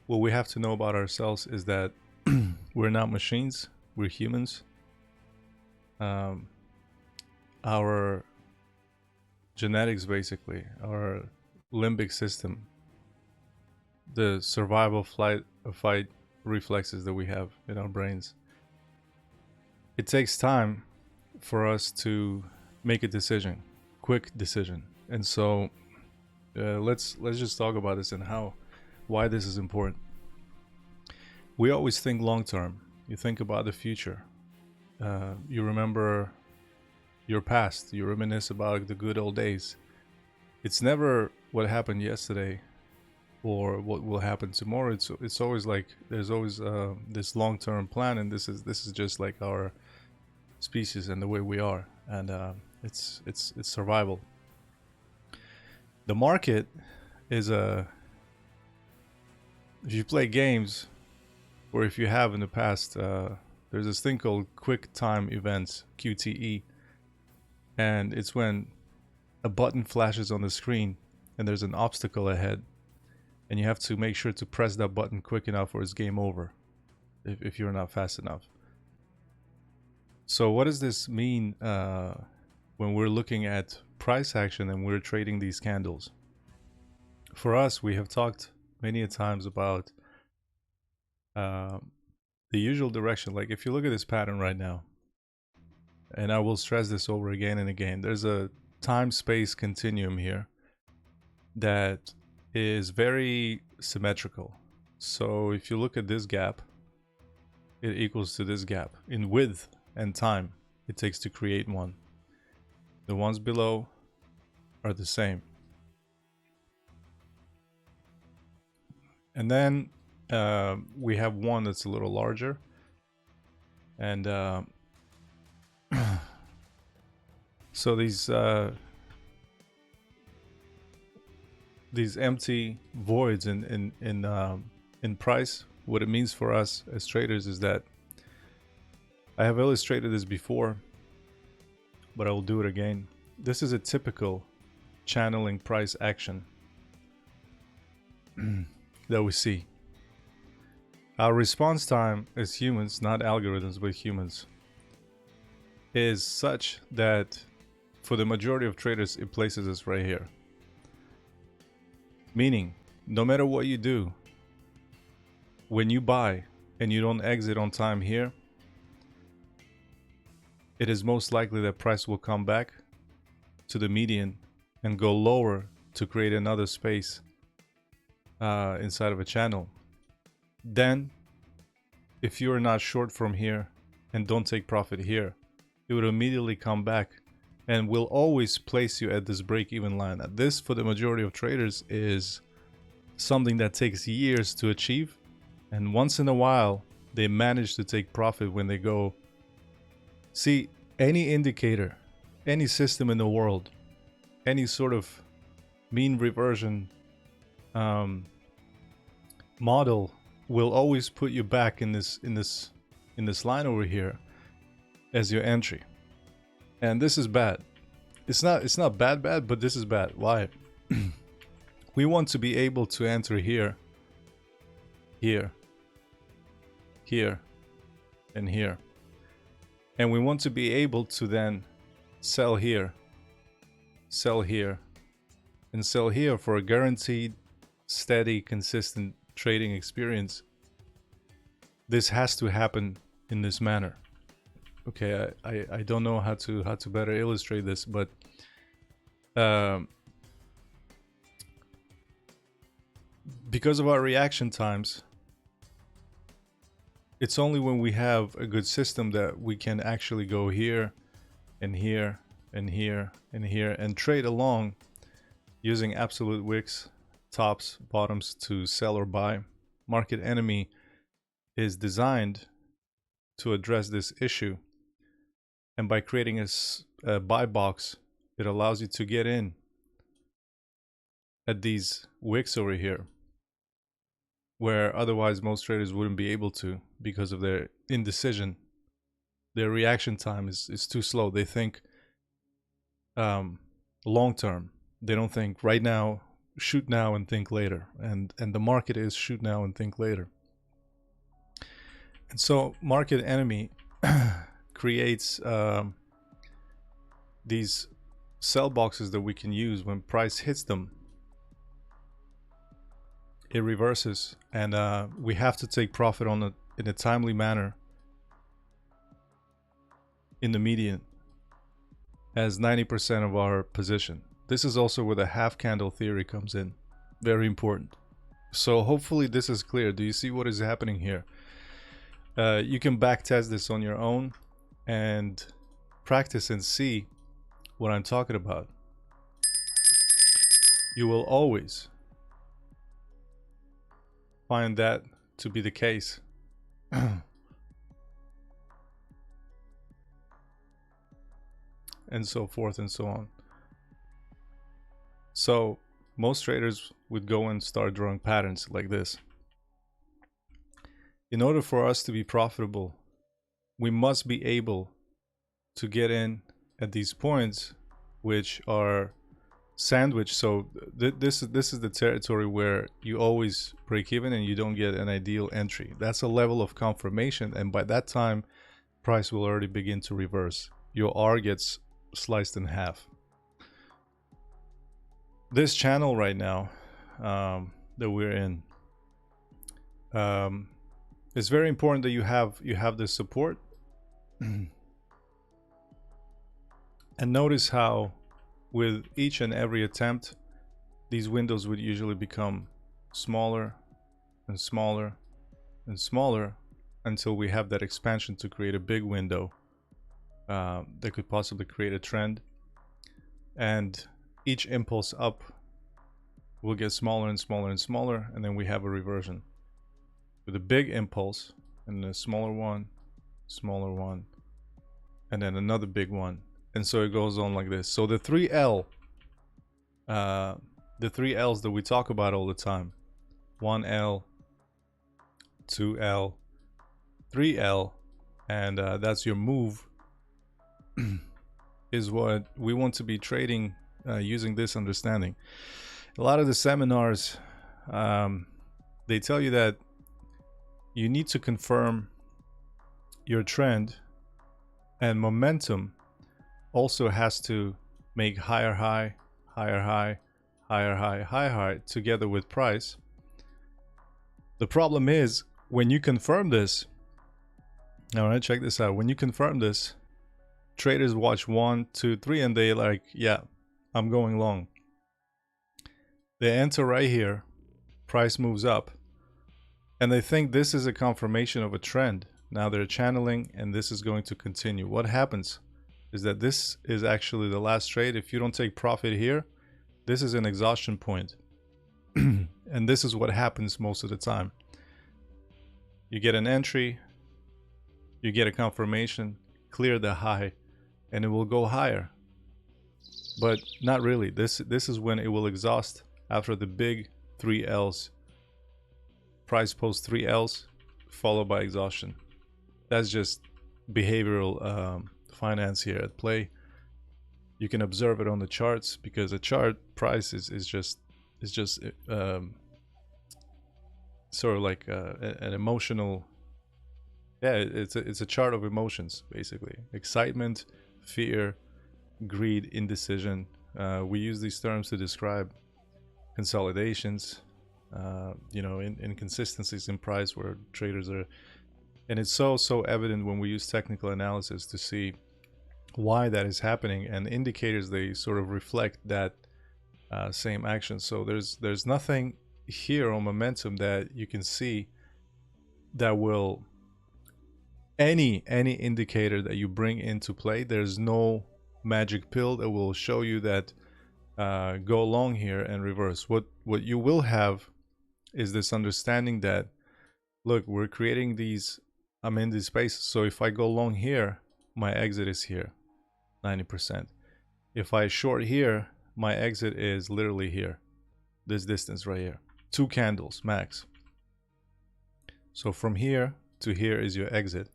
what we have to know about ourselves is that we're not machines, we're humans. Um, our genetics, basically, our limbic system, the survival, flight, or fight reflexes that we have in our brains, it takes time for us to make a decision, quick decision. And so let's just talk about this and why this is important. We always think long term. You think about the future. You remember your past. You reminisce about the good old days. It's never what happened yesterday or what will happen tomorrow. It's always like there's always this long term plan, and this is just like our species and the way we are, and it's survival. The market is if you play games, or if you have in the past, there's this thing called quick time events, QTE, and it's when a button flashes on the screen and there's an obstacle ahead, and you have to make sure to press that button quick enough or it's game over if you're not fast enough. So what does this mean when we're looking at price action and we're trading these candles? For us, we have talked many a times about the usual direction. Like if you look at this pattern right now, and I will stress this over again and again, there's a time-space continuum here that is very symmetrical. So if you look at this gap, it equals to this gap in width and time it takes to create one. The ones below are the same. And then we have one that's a little larger, and so these empty voids in price, what it means for us as traders is that I have illustrated this before, but I will do it again. This is a typical channeling price action that we see. Our response time as humans, not algorithms, but humans, is such that for the majority of traders, it places us right here. Meaning, no matter what you do, when you buy and you don't exit on time here, it is most likely that price will come back to the median and go lower to create another space inside of a channel. Then, if you're not short from here and don't take profit here, it would immediately come back and will always place you at this break-even line. Now, this, for the majority of traders, is something that takes years to achieve, and once in a while they manage to take profit when they go. See, any indicator, any system in the world, any sort of mean reversion model will always put you back in this line over here as your entry. And this is bad. It's not bad, but this is bad. Why? We want to be able to enter here, here, here, and here. And we want to be able to then sell here, and sell here for a guaranteed, steady, consistent trading experience. This has to happen in this manner. Okay, I don't know how to better illustrate this, but because of our reaction times, it's only when we have a good system that we can actually go here and here and here and here and trade along using absolute wicks, tops, bottoms to sell or buy. Market Enemy is designed to address this issue, and by creating a buy box, it allows you to get in at these wicks over here, where otherwise most traders wouldn't be able to because of their indecision. Their reaction time is too slow. They think long term. They don't think right now shoot now and think later, and the market is shoot now and think later. And so market enemy creates these sell boxes that we can use. When price hits them, it reverses, and we have to take profit on in a timely manner in the median as 90% of our position. This is also where the half candle theory comes in. Very important. So hopefully this is clear. Do you see what is happening here? You can back test this on your own and practice and see what I'm talking about. You will always find that to be the case. And so forth and so on. So most traders would go and start drawing patterns like this. In order for us to be profitable, we must be able to get in at these points, which are sandwiched. So this is the territory where you always break even and you don't get an ideal entry. That's a level of confirmation, and by that time price will already begin to reverse. Your R gets sliced in half. This channel right now that we're in, it's very important that you have this support. And notice how with each and every attempt, these windows would usually become smaller and smaller and smaller until we have that expansion to create a big window that could possibly create a trend. And each impulse up will get smaller and smaller and smaller, and then we have a reversion with a big impulse and a smaller one, and then another big one. And so it goes on like this. So the 3L, the 3 L's that we talk about all the time, 1L, 2L, 3L, and that's your move, is what we want to be trading using this understanding. A lot of the seminars, they tell you that you need to confirm your trend, and momentum also has to make higher high, higher high, higher high, higher high together with price. The problem is when you confirm this, all right, check this out. When you confirm this, traders watch 1, 2, 3 and they like, yeah, I'm going long. They enter right here, price moves up, and they think this is a confirmation of a trend. Now they're channeling and this is going to continue. What happens is that this is actually the last trade. If you don't take profit here, this is an exhaustion point. And this is what happens most of the time. You get an entry, you get a confirmation, clear the high, and it will go higher. But not really. This is when it will exhaust after the big 3 L's. Price post 3 L's followed by exhaustion. That's just behavioral finance here at play. You can observe it on the charts, because a chart price is just sort of like an emotional, yeah, it's a chart of emotions basically. Excitement, fear, greed, indecision. We use these terms to describe consolidations, you know, inconsistencies in price where traders are, and it's so evident when we use technical analysis to see why that is happening, and indicators, they sort of reflect that same action. So there's nothing here on momentum that you can see that will, any indicator that you bring into play, there's no magic pill that will show you that go long here and reverse. What you will have is this understanding that, look, we're creating these, I'm in these spaces, so if I go long here, my exit is here, 90%. If I short here, my exit is literally here, this distance right here, 2 candles max. So from here to here is your exit.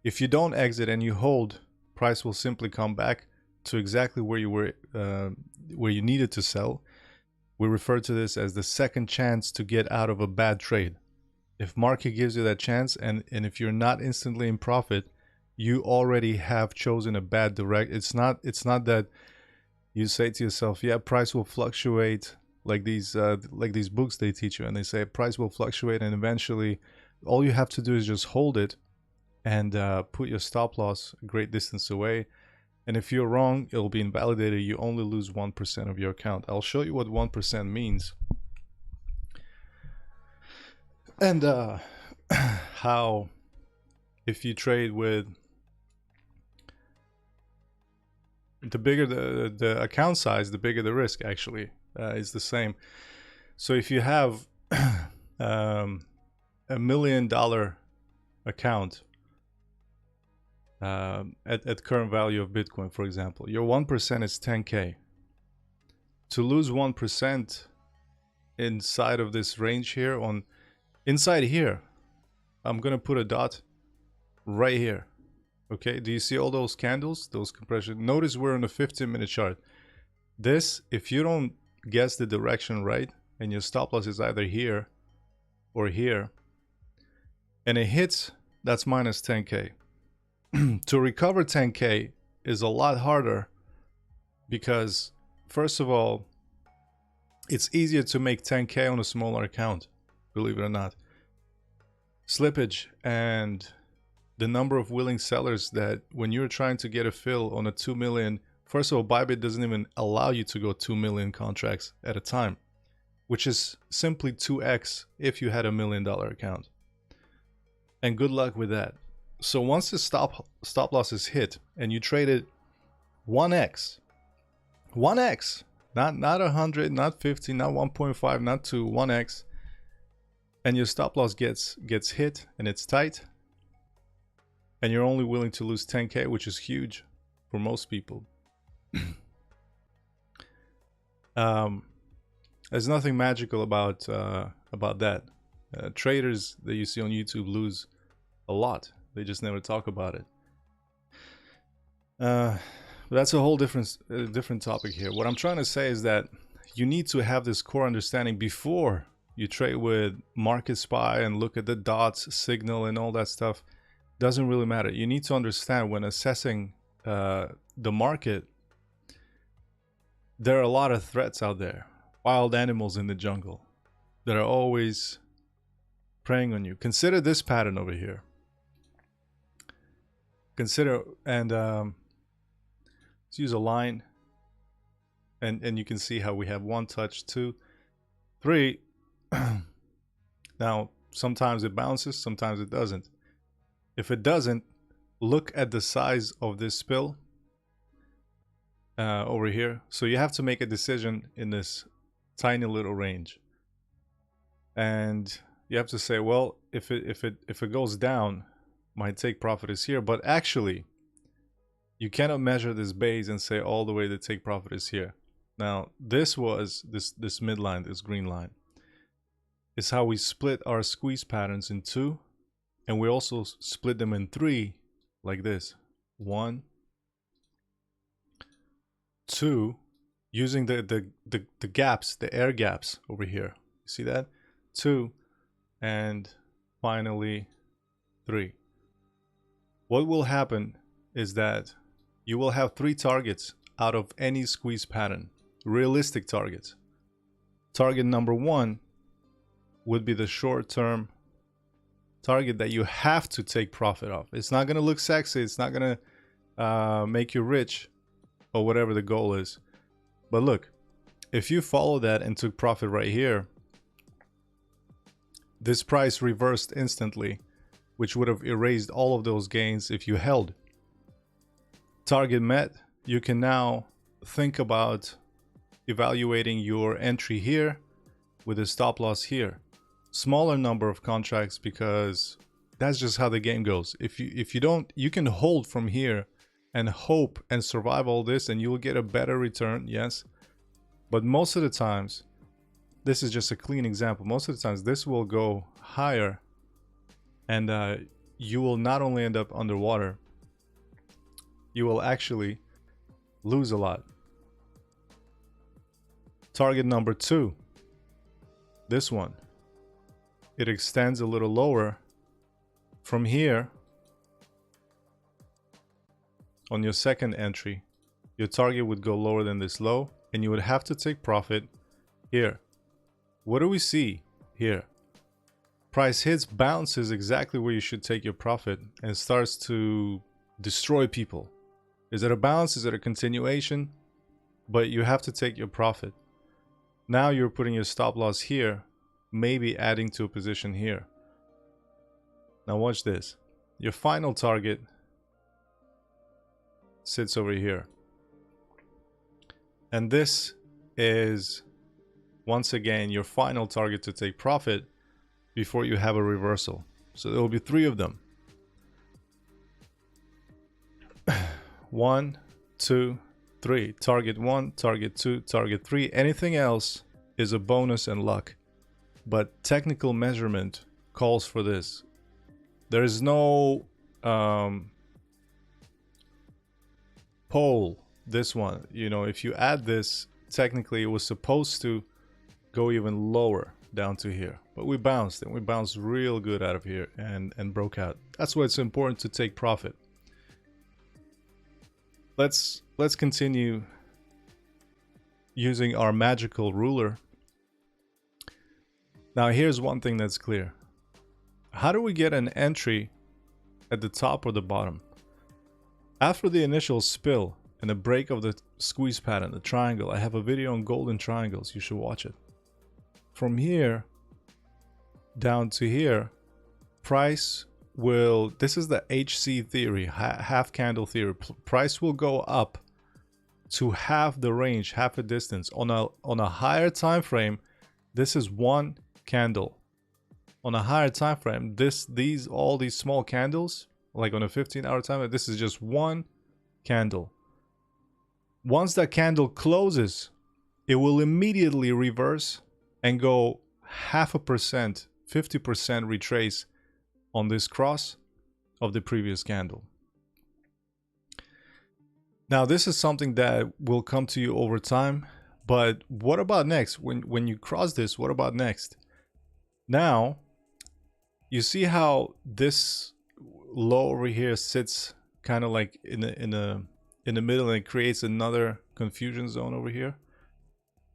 If you don't exit and you hold, price will simply come back to exactly where you were, where you needed to sell, We refer to this as the second chance to get out of a bad trade. If market gives you that chance, and if you're not instantly in profit, you already have chosen a bad direct. It's not that you say to yourself, yeah, price will fluctuate, like these books they teach you, and they say price will fluctuate, and eventually all you have to do is just hold it and put your stop loss a great distance away. And if you're wrong, it'll be invalidated. You only lose 1% of your account. I'll show you what 1% means. And how, if you trade with the bigger the account size, the bigger the risk actually is the same. So if you have $1 million account at current value of Bitcoin, for example, your 1% is 10K. To lose 1% inside of this range here, inside here, I'm gonna put a dot right here. Okay, do you see all those candles, those compression? Notice we're on a 15-minute chart. This, if you don't guess the direction right, and your stop loss is either here or here, and it hits, that's minus 10K. To recover 10K is a lot harder because, first of all, it's easier to make 10K on a smaller account, believe it or not. Slippage and the number of willing sellers that when you're trying to get a fill on a 2 million, first of all, Bybit doesn't even allow you to go 2 million contracts at a time, which is simply 2x if you had $1 million account. And good luck with that. So once the stop loss is hit and you traded 1x, not 100, not 50, not 1.5, not 2, 1x, and your stop loss gets hit and it's tight, and you're only willing to lose 10K, which is huge for most people. There's nothing magical about that. Traders that you see on YouTube lose a lot. They just never talk about it. But that's a whole different topic here. What I'm trying to say is that you need to have this core understanding before you trade with MarketSpy and look at the dots, signal, and all that stuff. Doesn't really matter. You need to understand when assessing the market, there are a lot of threats out there. Wild animals in the jungle that are always preying on you. Consider this pattern over here. Consider, and let's use a line, and you can see how we have 1 touch, 2, 3. Now, sometimes it bounces, sometimes it doesn't. If it doesn't, look at the size of this spill over here. So you have to make a decision in this tiny little range, and you have to say, well, if it goes down, my take profit is here. But actually, you cannot measure this base and say all the way the take profit is here. Now, this was this midline, this green line, is how we split our squeeze patterns in 2. And we also split them in 3, like this. 1, 2, using the gaps, the air gaps over here. You see that? 2, and finally 3. What will happen is that you will have 3 targets out of any squeeze pattern, realistic targets. Target number 1 would be the short-term target that you have to take profit off. It's not going to look sexy. It's not going to make you rich or whatever the goal is. But look, if you follow that and took profit right here, this price reversed instantly, which would have erased all of those gains if you held. Target met. You can now think about evaluating your entry here with a stop loss here. Smaller number of contracts, because that's just how the game goes. If you don't, you can hold from here and hope and survive all this, and you will get a better return, yes. But most of the times, this is just a clean example. Most of the times, this will go higher, and you will not only end up underwater, you will actually lose a lot. Target number 2, this one, it extends a little lower. From here, on your second entry, your target would go lower than this low, and you would have to take profit here. What do we see here? Price hits, bounces exactly where you should take your profit, and starts to destroy people. Is it a bounce? Is it a continuation? But you have to take your profit. Now you're putting your stop loss here, maybe adding to a position here. Now watch this. Your final target sits over here. And this is, once again, your final target to take profit before you have a reversal. So there will be 3 of them. 1, 2, 3. Target 1, target 2, target 3. Anything else is a bonus and luck. But technical measurement calls for this. There is no pole. This one, you know, if you add this, technically it was supposed to go even lower down to here, but we bounced, and we bounced real good out of here and broke out. That's why it's important to take profit. Let's continue using our magical ruler. Now here's one thing that's clear. How do we get an entry at the top or the bottom? After the initial spill and the break of the squeeze pattern, the triangle, I have a video on golden triangles, you should watch it. From here down to here, price will, this is the HC theory, half candle theory. Price will go up to half the range, half a distance. On a higher time frame, this is one candle. On a higher time frame, all these small candles, like on a 15-hour time, this is just one candle. Once that candle closes, it will immediately reverse and go 0.5%, 50% retrace on this cross of the previous candle. Now, this is something that will come to you over time, but what about next? When you cross this, what about next? Now, you see how this low over here sits kind of like in the middle, and it creates another confusion zone over here.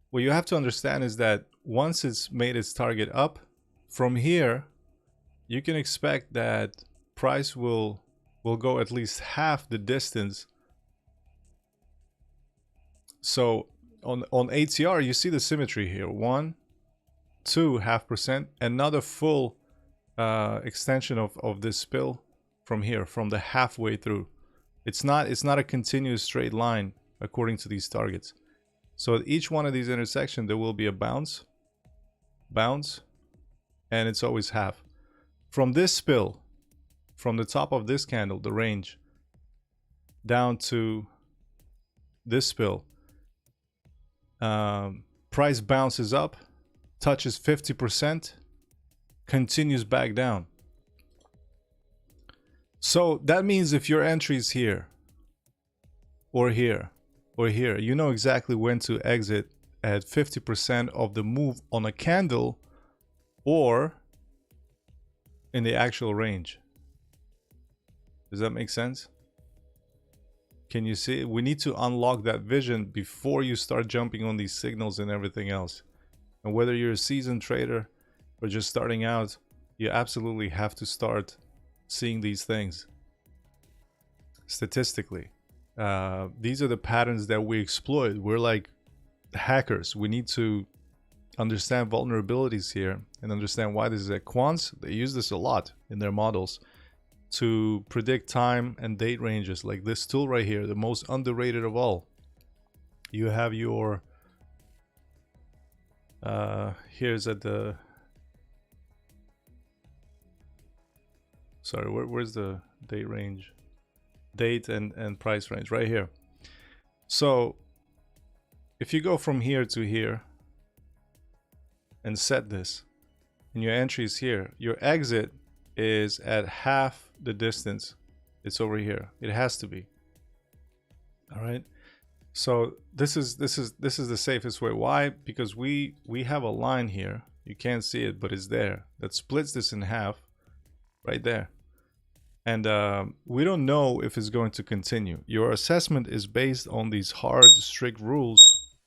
What you have to understand is that once it's made its target up, from here you can expect that price will go at least half the distance. So on ATR, you see the symmetry here. 1, 2, 0.5%, another full extension of this spill from here, from the halfway through. It's not a continuous straight line according to these targets. So at each one of these intersections, there will be a bounce, and it's always half. From this spill, from the top of this candle, the range, down to this spill, price bounces up, touches 50%, continues back down. So that means if your entry is here, or here, or here, you know exactly when to exit at 50% of the move on a candle or in the actual range. Does that make sense? Can you see? We need to unlock that vision before you start jumping on these signals and everything else. And whether you're a seasoned trader or just starting out, you absolutely have to start seeing these things statistically. These are the patterns that we exploit. We're like hackers. We need to understand vulnerabilities here and understand why this is at quants. They use this a lot in their models to predict time and date ranges, like this tool right here, the most underrated of all. You have your here's at the, sorry, where's the date range? Date and price range right here. So if you go from here to here and set this, and your entry is here, your exit is at half the distance. It's over here. It has to be. All right. So this is the safest way. Why? Because we have a line here. You can't see it, but it's there, that splits this in half right there. And we don't know if it's going to continue. Your assessment is based on these hard, strict rules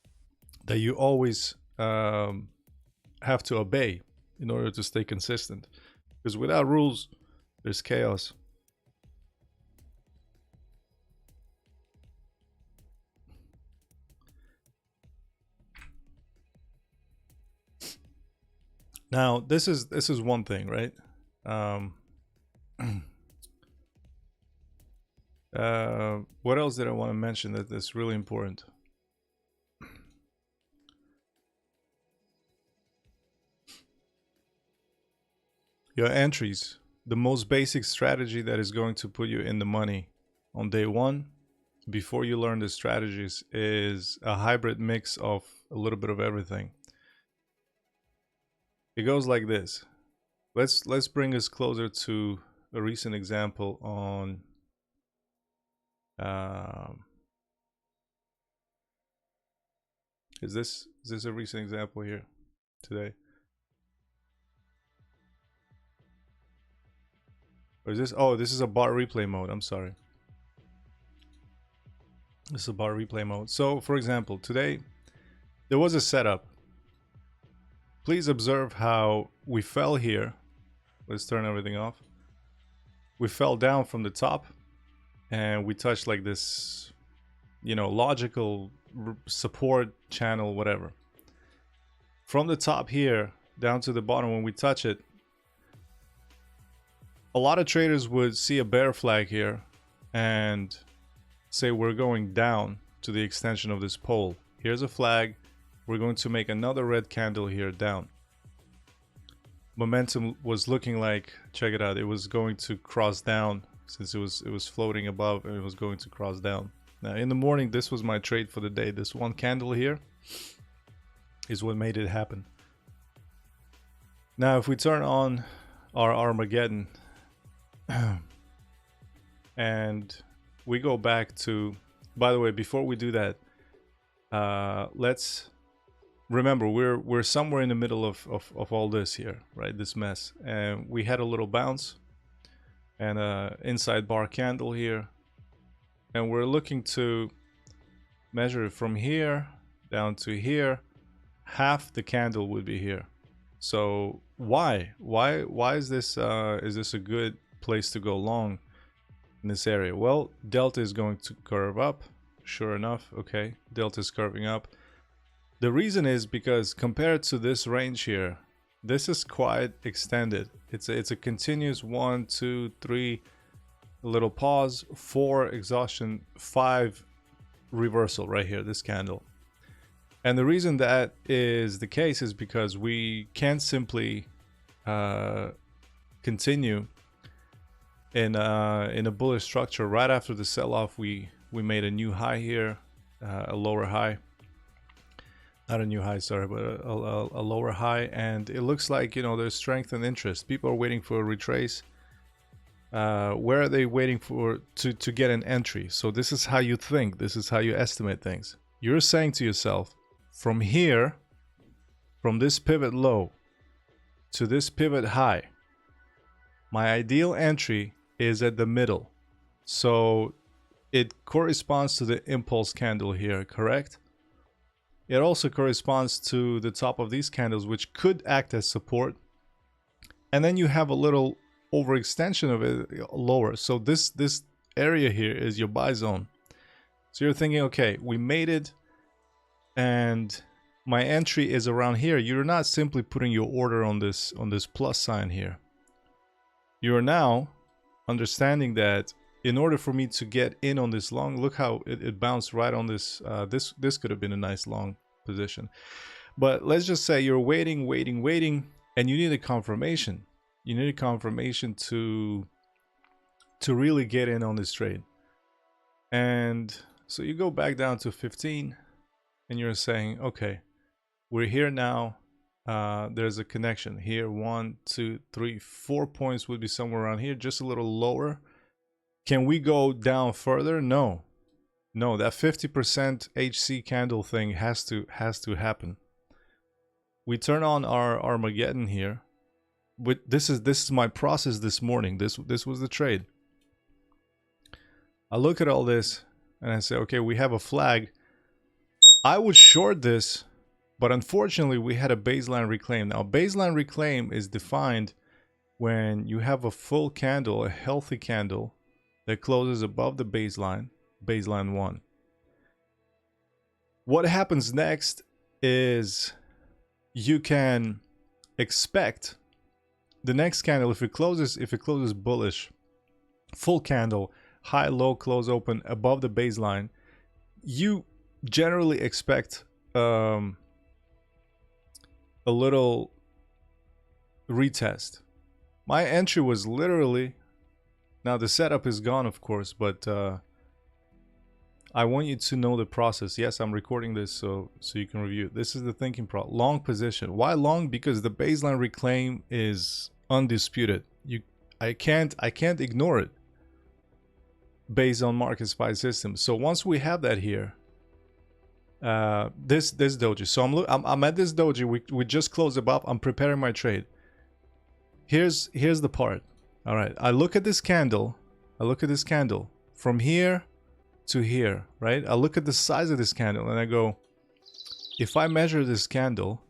that you always have to obey in order to stay consistent. Because without rules, there's chaos. Now, this is one thing, right? What else did I want to mention that's really important? Your entries, the most basic strategy that is going to put you in the money on day one, before you learn the strategies, is a hybrid mix of a little bit of everything. It goes like this. Let's bring us closer to a recent example on is this a recent example here today? Or is this, oh, this is a bar replay mode. I'm sorry. This is a bar replay mode. So for example, today there was a setup. Please observe how we fell here. Let's turn everything off. We fell down from the top and we touched like this, you know, logical support channel, whatever. From the top here down to the bottom, when we touch it, a lot of traders would see a bear flag here and say we're going down to the extension of this pole. Here's a flag. We're going to make another red candle here down. Momentum was looking like, check it out, it was going to cross down, since it was floating above, and it was going to cross down. Now in the morning, this was my trade for the day. This one candle here is what made it happen. Now if we turn on our Armageddon and we go back to, by the way, before we do that, let's remember we're somewhere in the middle of all this here, right? This mess. And we had a little bounce and inside bar candle here, and we're looking to measure it from here down to here. Half the candle would be here. So why is this a good place to go long in this area? Well, delta is going to curve up. Sure enough, okay, delta is curving up. The reason is because compared to this range here, this is quite extended. It's a continuous 1, 2, 3, a little pause, 4 exhaustion, 5 reversal right here, this candle. And the reason that is the case is because we can't simply continue in a bullish structure. Right after the sell-off, we made a new high here, a lower high. Not a new high, sorry, but a lower high, and it looks like, you know, there's strength and interest. People are waiting for a retrace. Where are they waiting for to get an entry? So this is how you think. This is how you estimate things. You're saying to yourself, from here, from this pivot low to this pivot high, my ideal entry is at the middle. So it corresponds to the impulse candle here, correct? It also corresponds to the top of these candles, which could act as support. And then you have a little overextension of it lower. So this area here is your buy zone. So you're thinking, okay, we made it and my entry is around here. You're not simply putting your order on this plus sign here. You're now understanding that in order for me to get in on this long, look how it bounced right on this. This could have been a nice long position. But let's just say you're waiting, and you need a confirmation. You need a confirmation to really get in on this trade. And so you go back down to 15, and you're saying, okay, we're here now. There's a connection here. 1, 2, 3, 4 points would be somewhere around here, just a little lower. Can we go down further? No. No, that 50% HC candle thing has to happen. We turn on our Armageddon here. This is my process this morning. This was the trade. I look at all this and I say, okay, we have a flag. I would short this, but unfortunately we had a baseline reclaim. Now, baseline reclaim is defined when you have a full candle, a healthy candle that closes above the baseline 1. What happens next is you can expect the next candle, if it closes bullish, full candle, high, low, close, open, above the baseline, you generally expect a little retest. My entry was literally, now the setup is gone, of course, but I want you to know the process. Yes, I'm recording this so you can review it. This is the thinking process. Long position. Why long? Because the baseline reclaim is undisputed. I can't ignore it based on MarketSpy system. So once we have that here, this doji. So I'm at this doji. We just closed above. I'm preparing my trade. Here's the part. All right. I look at this candle. From here to here, right? I look at the size of this candle and I go, if I measure this candle,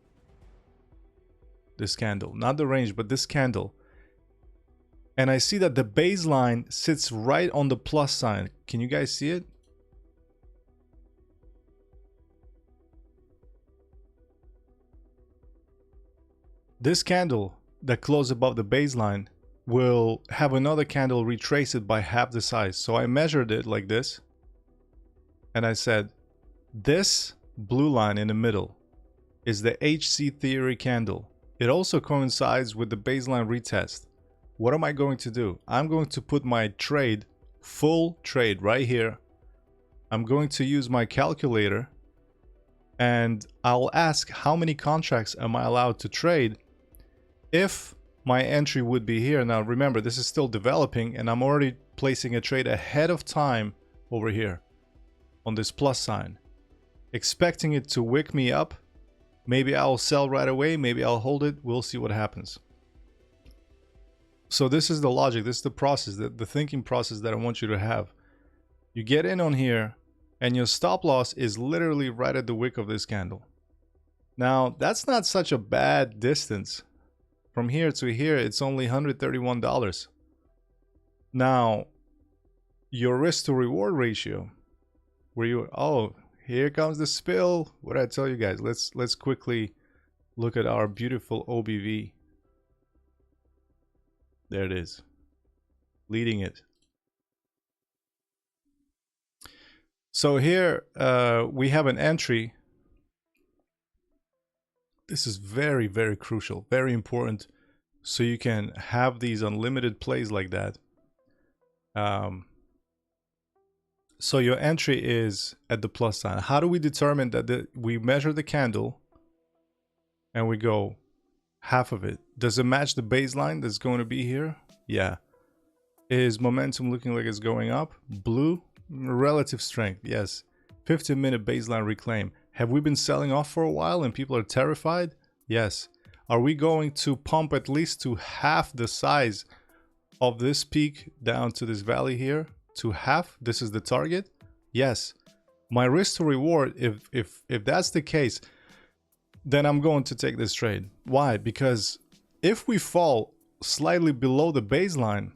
not the range, but this candle, and I see that the baseline sits right on the plus sign. Can you guys see it? This candle that closed above the baseline will have another candle retrace it by half the size. So I measured it like this. And I said, this blue line in the middle is the HC theory candle. It also coincides with the baseline retest. What am I going to do? I'm going to put my trade, full trade right here. I'm going to use my calculator and I'll ask how many contracts am I allowed to trade if my entry would be here. Now remember, this is still developing and I'm already placing a trade ahead of time over here on this plus sign, expecting it to wick me up. Maybe I'll sell right away, maybe I'll hold it. We'll see what happens. So this is the logic, this is the process, the thinking process that I want you to have. You get in on here and your stop loss is literally right at the wick of this candle. Now that's not such a bad distance. From here to here, it's only $131. Now your risk to reward ratio, where you, oh, here comes the spill. What did I tell you guys? Let's quickly look at our beautiful OBV. There it is, leading it. So here we have an entry. This is very, very crucial, very important, so you can have these unlimited plays like that. So your entry is at the plus sign. How do we determine that? We measure the candle and we go half of it. Does it match the baseline that's going to be here? Yeah. Is momentum looking like it's going up? Blue, relative strength. Yes. 15-minute baseline reclaim. Have we been selling off for a while and people are terrified? Yes. Are we going to pump at least to half the size of this peak down to this valley here? To half? This is the target? Yes. My risk to reward, if that's the case, then I'm going to take this trade. Why? Because if we fall slightly below the baseline,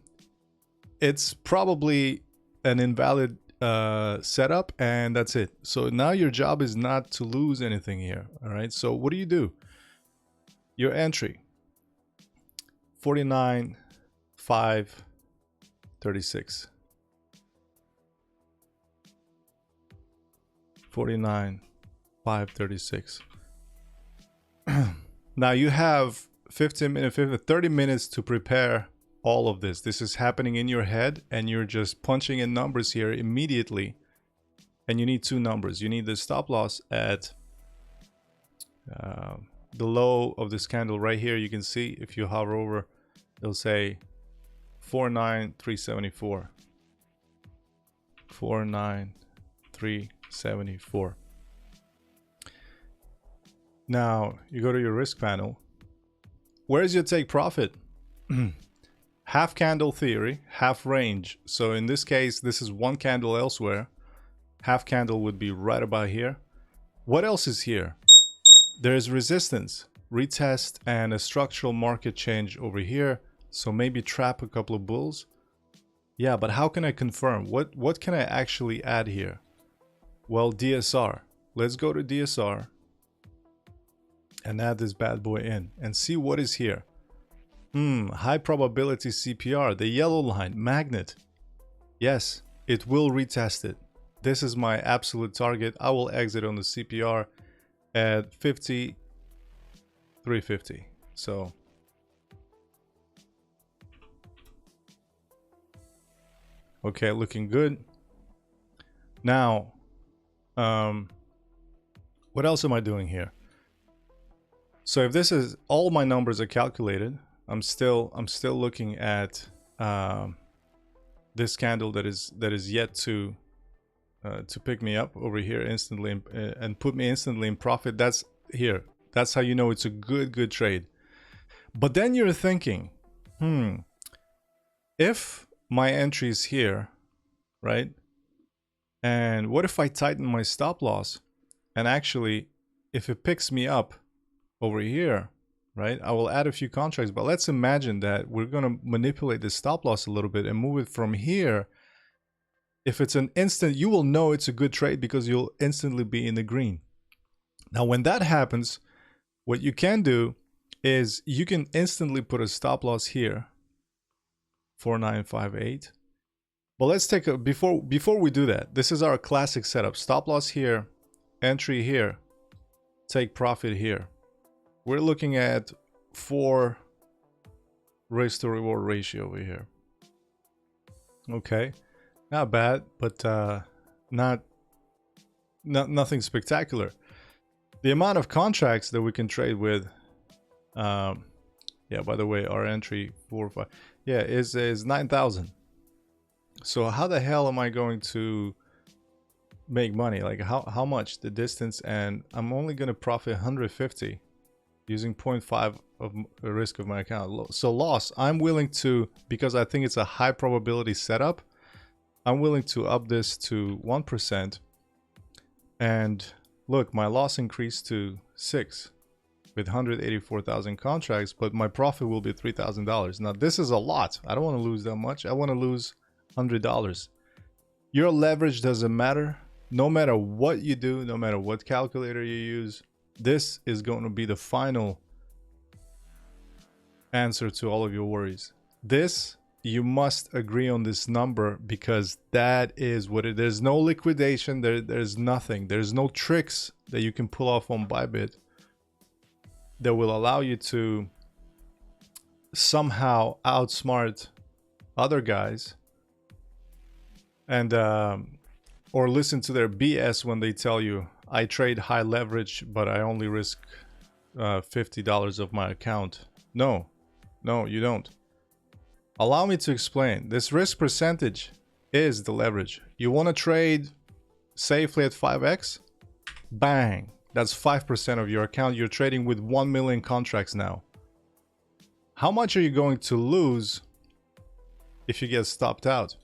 it's probably an invalid setup and that's it. So now your job is not to lose anything here. All right. So what do? Your entry 49,536. 49,536. Now you have 30 minutes to prepare all of this. This is happening in your head and you're just punching in numbers here immediately. And you need two numbers. You need the stop loss at the low of this candle right here. You can see if you hover over, it'll say 49,374. 374. Now you go to your risk panel. Where's your take profit? Half candle theory, half range. So in this case, this is one candle elsewhere. Half candle would be right about here. What else is here? There's resistance, retest, and a structural market change over here. So maybe trap a couple of bulls. Yeah, but how can I confirm? What can I actually add here? Well, DSR. Let's go to DSR and add this bad boy in and see what is here. High probability CPR, the yellow line, magnet. Yes, it will retest it. This is my absolute target. I will exit on the CPR at 53.50. So okay, looking good. Now, what else am I doing here? So if this is all my numbers are calculated, I'm still looking at this candle that is yet to pick me up over here instantly and put me instantly in profit. That's here. That's how you know it's a good trade. But then you're thinking, if my entry is here, right? And what if I tighten my stop loss? And actually, if it picks me up over here, right, I will add a few contracts. But let's imagine that we're going to manipulate the stop loss a little bit and move it from here. If it's an instant, you will know it's a good trade because you'll instantly be in the green. Now, when that happens, what you can do is you can instantly put a stop loss here, 4958. But let's take a before we do that. This is our classic setup: stop loss here, entry here, take profit here. We're looking at 4 risk to reward ratio over here. Okay, not bad, but nothing spectacular. The amount of contracts that we can trade with, yeah, by the way, our entry 4 or 5, yeah, is 9,000. So how the hell am I going to make money? Like how much? The distance, and I'm only going to profit 150 using 0.5 of the risk of my account. So loss, I'm willing to, because I think it's a high probability setup, I'm willing to up this to 1%. And look, my loss increased to 6 with 184,000 contracts, but my profit will be $3,000. Now this is a lot. I don't want to lose that much. I want to lose $100. Your leverage doesn't matter. No matter what you do, no matter what calculator you use, this is going to be the final answer to all of your worries. This, you must agree on this number, because that is what it is. There's no liquidation. There's nothing. There's no tricks that you can pull off on Bybit that will allow you to somehow outsmart other guys and or listen to their BS when they tell you, I trade high leverage, but I only risk $50 of my account. No, you don't. Allow me to explain. This risk percentage is the leverage. You want to trade safely at 5x? Bang. That's 5% of your account. You're trading with 1 million contracts now. How much are you going to lose if you get stopped out?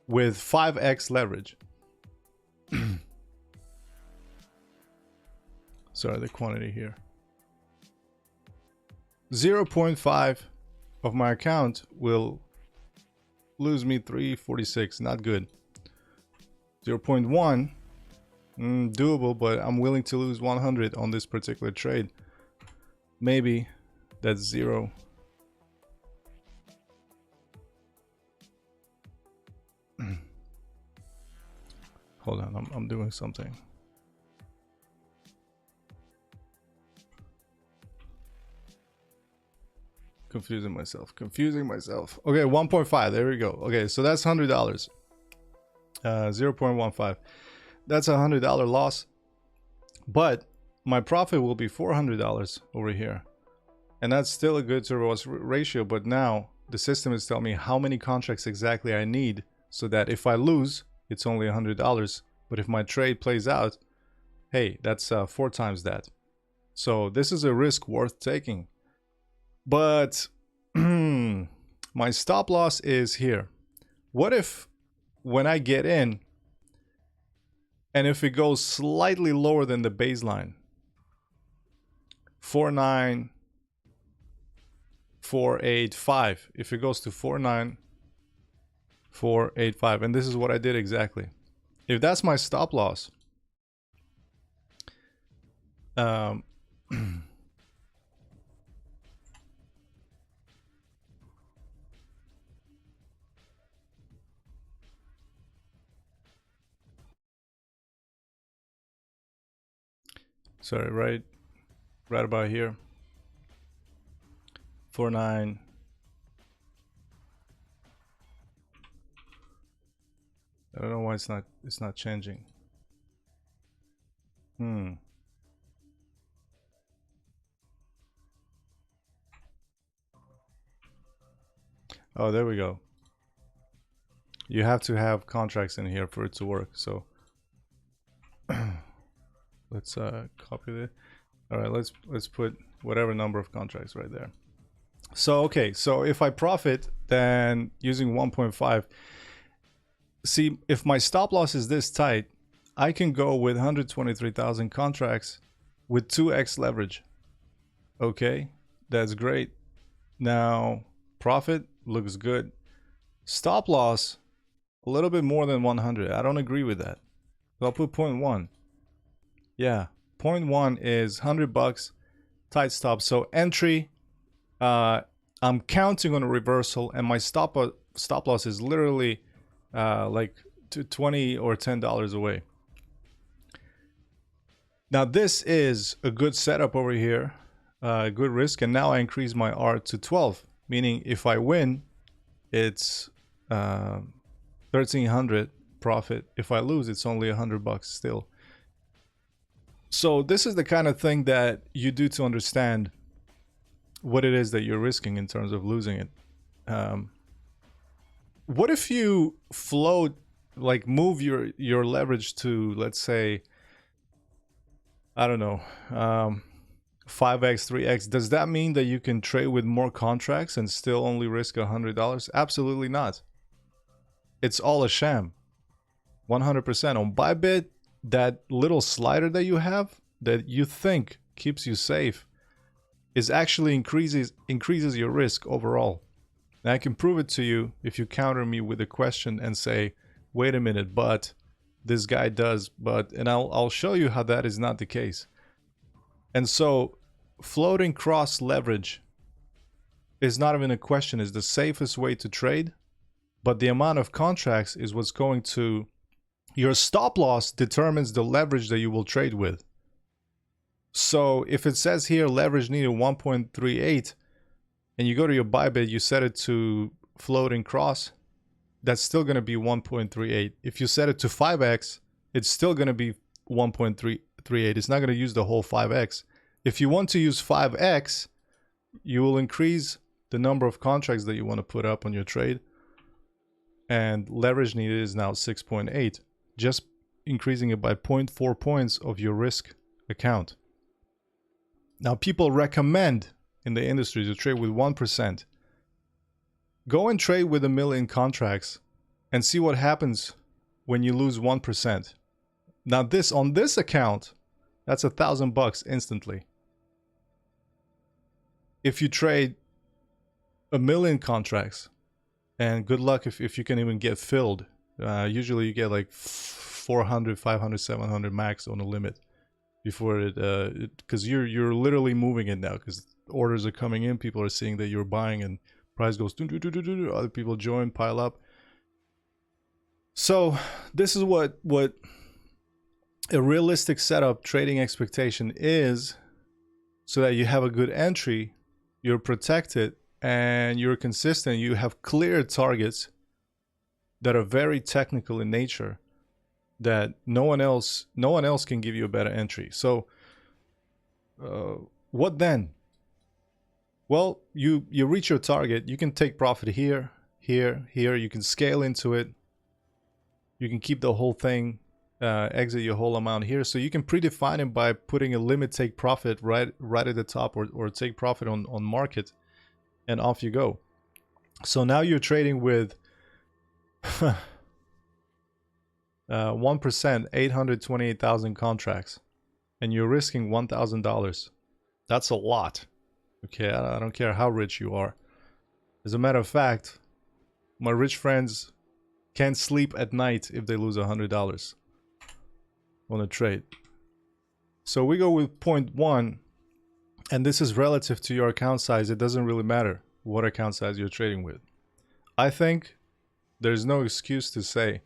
With 5x leverage. Sorry, the quantity here. 0.5 of my account will lose me 346. Not good. 0.1, doable, but I'm willing to lose 100 on this particular trade. Maybe that's 0. Hold on, I'm doing something. Confusing myself. Okay, 1.5. There we go. Okay, so that's $100. 0.15. That's $100 loss. But my profit will be $400 over here. And that's still a good to loss ratio. But now the system is telling me how many contracts exactly I need, so that if I lose, it's only $100. But if my trade plays out, hey, that's 4 times that. So this is a risk worth taking. But my stop loss is here. What if when I get in, and if it goes slightly lower than the baseline, 49485, if it goes to 49485, and this is what I did exactly. If that's my stop loss, sorry, right about here, 49. I don't know why it's not changing. Oh, there we go. You have to have contracts in here for it to work. So let's copy this. All right, let's put whatever number of contracts right there. So okay, so if I profit, then using 1.5. See, if my stop loss is this tight, I can go with 123,000 contracts with 2x leverage. Okay, that's great. Now, profit looks good. Stop loss, a little bit more than 100. I don't agree with that. So I'll put 0.1. Yeah, 0.1 is $100, tight stop. So entry, I'm counting on a reversal, and my stop loss is literally like $20 or $10 away. Now this is a good setup over here, good risk, and now I increase my R to 12, meaning if I win, it's 1,300 profit. If I lose, it's only $100 still. So this is the kind of thing that you do to understand what it is that you're risking in terms of losing it. What if you float, like move your leverage to, let's say, I don't know, 5x, 3x. Does that mean that you can trade with more contracts and still only risk $100? Absolutely not. It's all a sham. 100%. On Bybit, that little slider that you have, that you think keeps you safe, is actually increases your risk overall. And I can prove it to you if you counter me with a question and say, wait a minute, but this guy does, but, and I'll show you how that is not the case. And so floating cross leverage is not even a question, is the safest way to trade, but the amount of contracts is what's going to, your stop loss determines the leverage that you will trade with. So if it says here leverage needed 1.38 and you go to your Bybit, you set it to floating cross, that's still going to be 1.38. If you set it to 5x, it's still going to be 1.38. It's not going to use the whole 5x. If you want to use 5x, you will increase the number of contracts that you want to put up on your trade. And leverage needed is now 6.8, just increasing it by 0.4 points of your risk account. Now, people recommend in the industry to trade with 1%. Go and trade with 1 million contracts and see what happens when you lose 1%. Now this, on this account, that's $1,000 instantly. If you trade 1 million contracts, and good luck if you can even get filled. Usually you get like 400, 500, 700 max on the limit before it, because you're literally moving it now, because orders are coming in, people are seeing that you're buying, and price goes, other people join, pile up. So this is what a realistic setup trading expectation is, so that you have a good entry, you're protected, and you're consistent. You have clear targets that are very technical in nature, that no one else can give you a better entry. So what then? Well, you reach your target, you can take profit here, here, here, you can scale into it. You can keep the whole thing, exit your whole amount here. So you can predefine it by putting a limit take profit right at the top, or take profit on market, and off you go. So now you're trading with 1%, 828,000 contracts, and you're risking $1,000. That's a lot. Okay, I don't care how rich you are. As a matter of fact, my rich friends can't sleep at night if they lose $100 on a trade. So we go with 0.1, and this is relative to your account size. It doesn't really matter what account size you're trading with. I think there's no excuse to say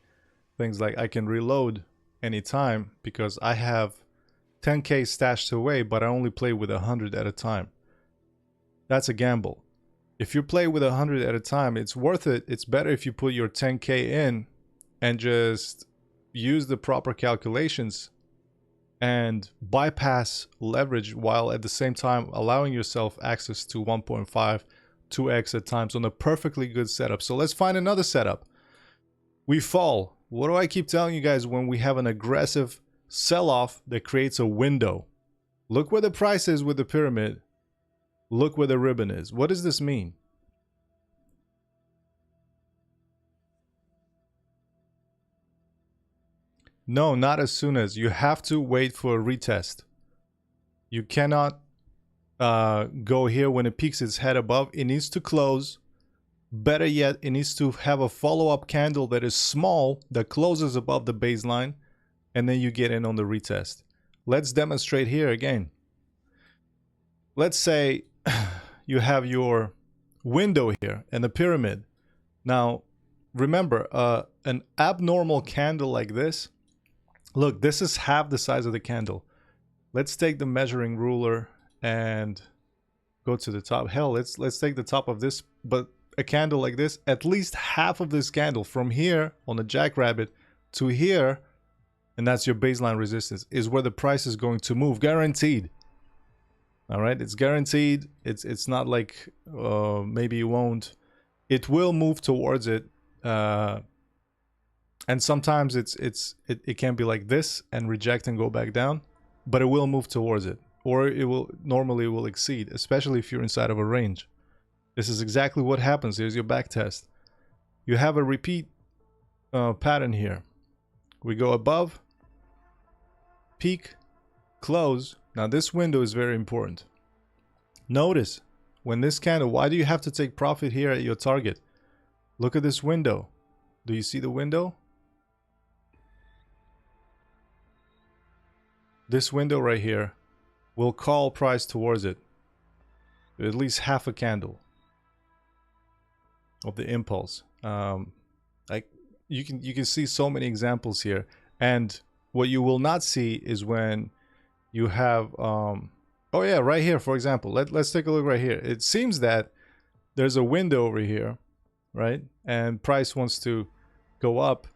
things like I can reload anytime because I have 10K stashed away, but I only play with 100 at a time. That's a gamble. If you play with 100 at a time, it's worth it. It's better if you put your 10K in and just use the proper calculations and bypass leverage, while at the same time allowing yourself access to 1.5, 2x at times on a perfectly good setup. So let's find another setup. We fall. What do I keep telling you guys when we have an aggressive sell-off that creates a window? Look where the price is with the pyramid. Look where the ribbon is. What does this mean? No, not as soon as. You have to wait for a retest. You cannot go here when it peaks its head above. It needs to close. Better yet, it needs to have a follow-up candle that is small, that closes above the baseline, and then you get in on the retest. Let's demonstrate here again. Let's say you have your window here and the pyramid. Now, remember, an abnormal candle like this, look, this is half the size of the candle. Let's take the measuring ruler and go to the top. Hell, let's take the top of this, but a candle like this, at least half of this candle from here on the jackrabbit to here, and that's your baseline resistance, is where the price is going to move, guaranteed. All right, it's guaranteed. It's not like maybe it won't. It will move towards it, and sometimes it can be like this and reject and go back down, but it will move towards it, or it will exceed, especially if you're inside of a range. This is exactly what happens. Here's your back test. You have a repeat pattern here. We go above, peak, close. Now this window is very important. Notice when this candle, why do you have to take profit here at your target? Look at this window. Do you see the window? This window right here will call price towards it. At least half a candle of the impulse. Like you can see so many examples here, and what you will not see is when you have oh yeah, right here, for example, let's take a look right here. It seems that there's a window over here, right, and price wants to go up,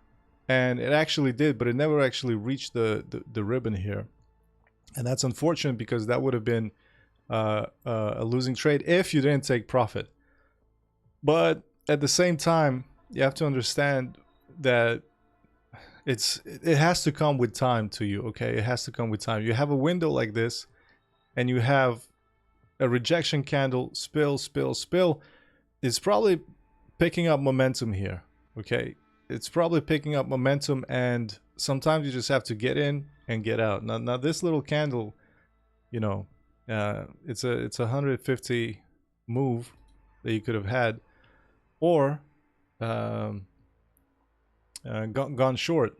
and it actually did, but it never actually reached the ribbon here, and that's unfortunate because that would have been a losing trade if you didn't take profit. But at the same time, you have to understand that it has to come with time to you. Okay, it has to come with time. You have a window like this, and you have a rejection candle, spill. It's probably picking up momentum here. Okay, it's probably picking up momentum, and sometimes you just have to get in and get out. Now this little candle, you know, it's a 150 move that you could have had, or gone short.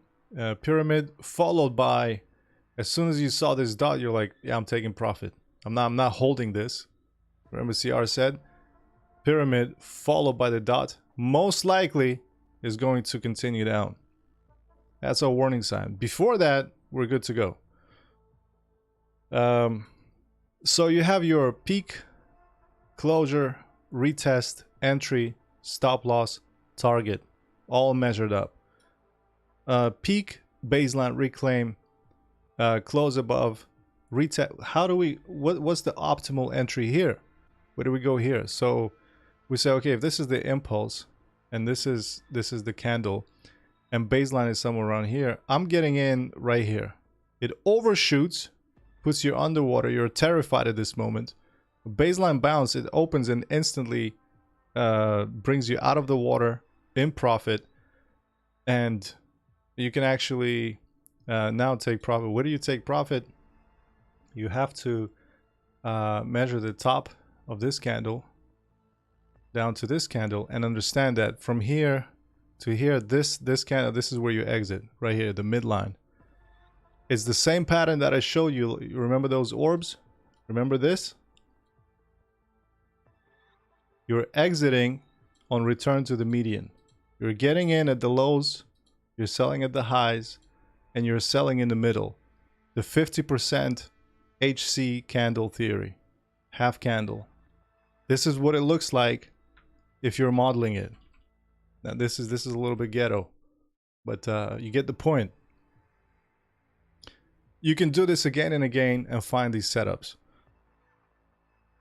Pyramid followed by, as soon as you saw this dot, you're like, yeah, I'm taking profit. I'm not holding this. Remember CR said, pyramid followed by the dot most likely is going to continue down. That's a warning sign. Before that, we're good to go. So you have your peak, closure, retest, entry, stop loss, target, all measured up. Peak, baseline, reclaim, close above, retest. How do we, what's the optimal entry here? Where do we go here? So we say, okay, if this is the impulse and this is the candle, and baseline is somewhere around here, I'm getting in right here. It overshoots, puts you underwater. You're terrified at this moment. Baseline bounce, it opens and instantly brings you out of the water in profit, and you can actually now take profit. Where do you take profit? You have to measure the top of this candle down to this candle and understand that from here to here, this candle, this is where you exit, right here, the midline. It's the same pattern that I showed you. You remember those orbs? Remember this? You're exiting on return to the median. You're getting in at the lows, you're selling at the highs, and you're selling in the middle. The 50% HC candle theory. Half candle. This is what it looks like if you're modeling it. Now this is a little bit ghetto, but you get the point. You can do this again and again and find these setups.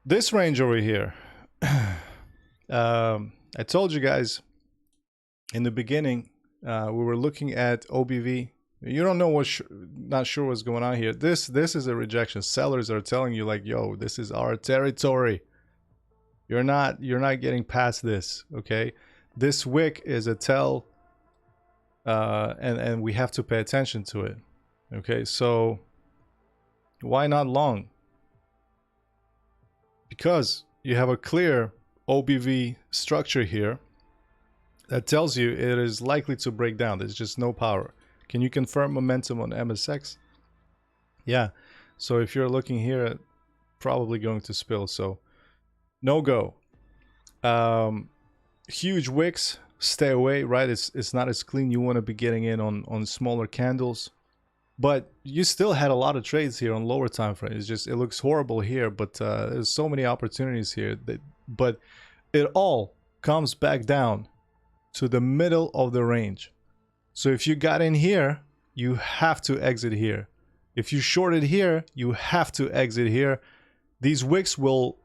This range over here, I told you guys in the beginning, we were looking at OBV. You don't know what, not sure what's going on here. This is a rejection. Sellers are telling you like, yo, this is our territory. You're not getting past this, okay? This wick is a tell, and we have to pay attention to it. Okay, so why not long? Because you have a clear OBV structure here that tells you it is likely to break down. There's just no power. Can you confirm momentum on MSX? Yeah. So if you're looking here, probably going to spill. So no go. Huge wicks, stay away, right? It's not as clean. You want to be getting in on smaller candles. But you still had a lot of trades here on lower time frames. It's just, it looks horrible here, but there's so many opportunities here. But it all comes back down to the middle of the range. So if you got in here, you have to exit here. If you shorted here, you have to exit here. These wicks will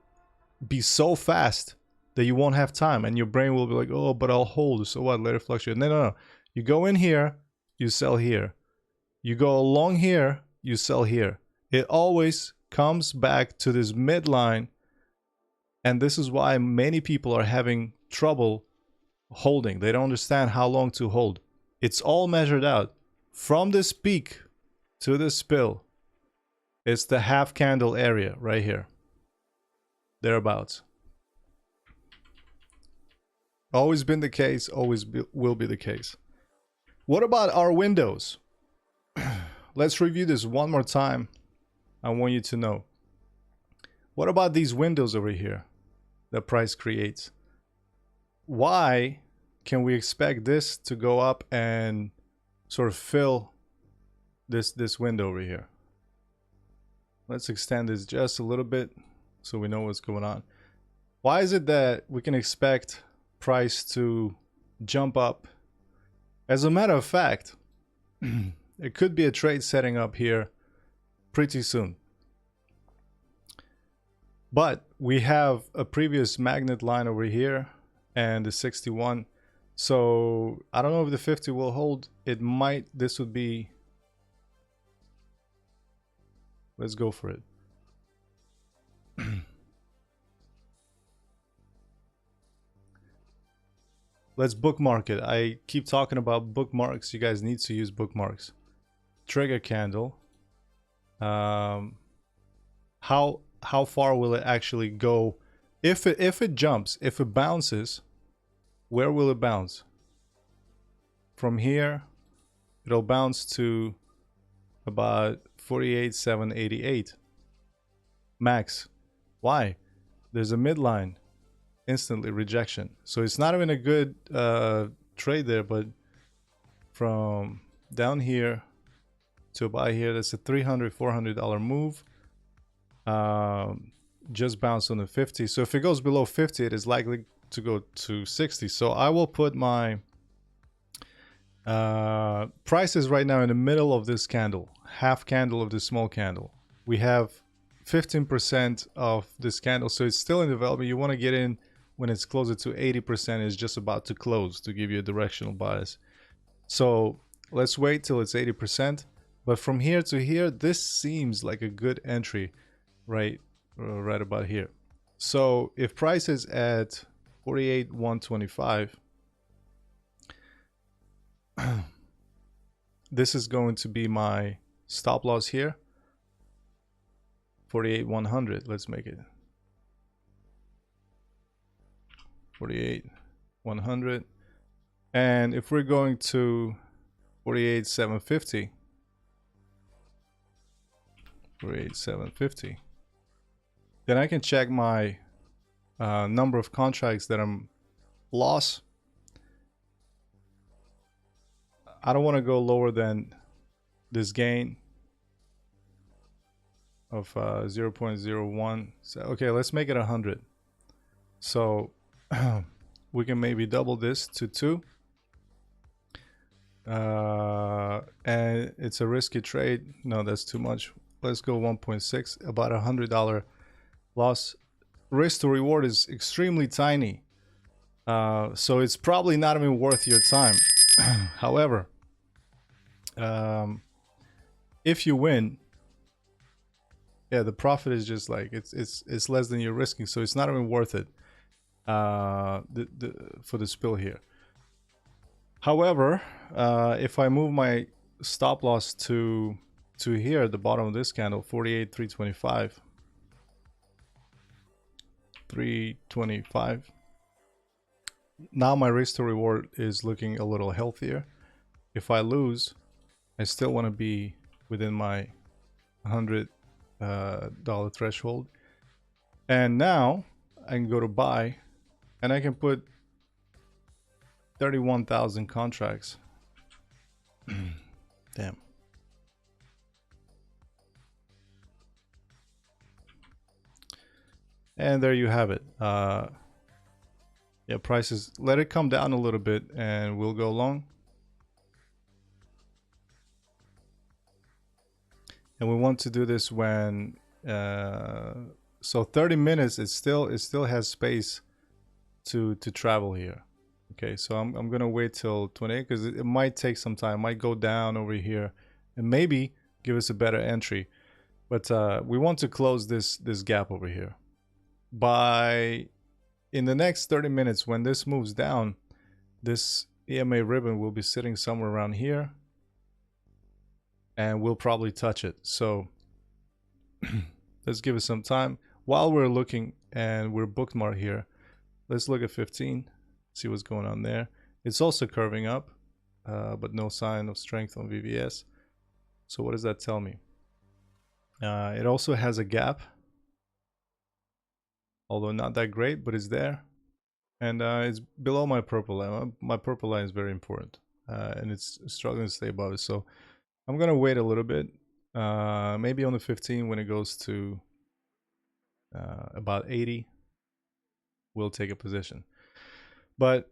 be so fast that you won't have time, and your brain will be like, oh, but I'll hold, so what, let it fluctuate. No. You go in here, you sell here. You go along here, you sell here. It always comes back to this midline, and this is why many people are having trouble holding. They don't understand how long to hold. It's all measured out. From this peak to this spill, it's the half candle area right here. Thereabouts. Always been the case, always will be the case. What about our windows? Let's review this one more time. I want you to know. What about these windows over here that price creates? Why can we expect this to go up and sort of fill this window over here? Let's extend this just a little bit so we know what's going on. Why is it that we can expect price to jump up? As a matter of fact, it could be a trade setting up here pretty soon. But we have a previous magnet line over here and the 61. So I don't know if the 50 will hold. It might. This would be. Let's go for it. Let's bookmark it. I keep talking about bookmarks. You guys need to use bookmarks. Trigger candle. How far will it actually go? If it jumps, if it bounces, where will it bounce? From here, it'll bounce to about 48,788 max. Why? There's a midline. Instantly rejection. So it's not even a good trade there, but from down here to about here, that's a $300-$400 move. Just bounced on the 50. So if it goes below 50, it is likely to go to 60. So I will put my prices right now in the middle of this candle, half candle of this small candle. We have 15% of this candle, so it's still in development. You want to get in when it's closer to 80%. Is just about to close to give you a directional bias. So let's wait till it's 80%. But from here to here, this seems like a good entry, right? Right about here. So if price is at 48,125, this is going to be my stop loss here. 48,100. Let's make it 48,100. And if we're going to 48,750, 48,750, then I can check my number of contracts that I'm lost. I don't want to go lower than this gain of 0.01. So, okay, let's make it 100. So we can maybe double this to 2. And it's a risky trade. No, that's too much. Let's go 1.6, about $100 loss. Risk to reward is extremely tiny. So it's probably not even worth your time. However, if you win, yeah, the profit is just like it's less than you're risking, so it's not even worth it for the spill here. However, if I move my stop loss to here at the bottom of this candle, 48,325, 325. Now my risk to reward is looking a little healthier. If I lose, I still want to be within my $100 threshold. And now I can go to buy, and I can put 31,000 contracts. Damn. And there you have it. Yeah, prices, let it come down a little bit and we'll go long. And we want to do this when so 30 minutes, it still has space to travel here. Okay, so I'm gonna wait till 28 because it might take some time. It might go down over here and maybe give us a better entry. But we want to close this gap over here. In the next 30 minutes, when this moves down, this EMA ribbon will be sitting somewhere around here, and we'll probably touch it. So let's give it some time. While we're looking and we're bookmarked here, let's look at 15, see what's going on there. It's also curving up, but no sign of strength on VVS. So what does that tell me? It also has a gap, although not that great, but it's there. And it's below my purple line. My purple line is very important, and it's struggling to stay above it. So I'm gonna wait a little bit, maybe on the 15 when it goes to about 80, we'll take a position. But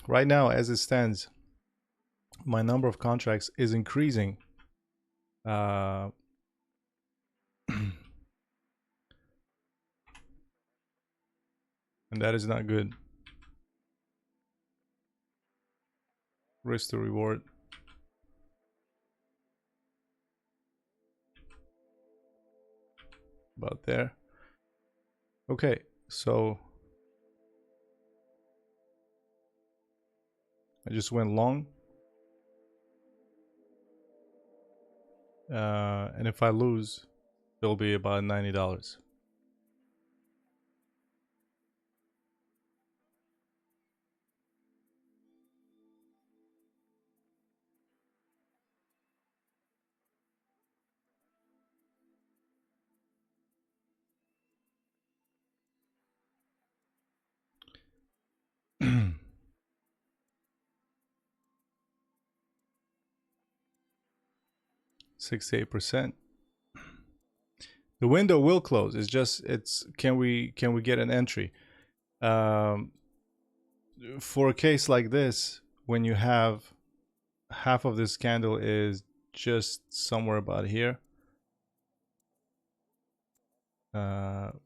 right now, as it stands, my number of contracts is increasing. And that is not good. Risk to reward. About there. Okay, so I just went long. And if I lose, it'll be about $90. $68%. The window will close. Can we get an entry? For a case like this, when you have half of this candle is just somewhere about here,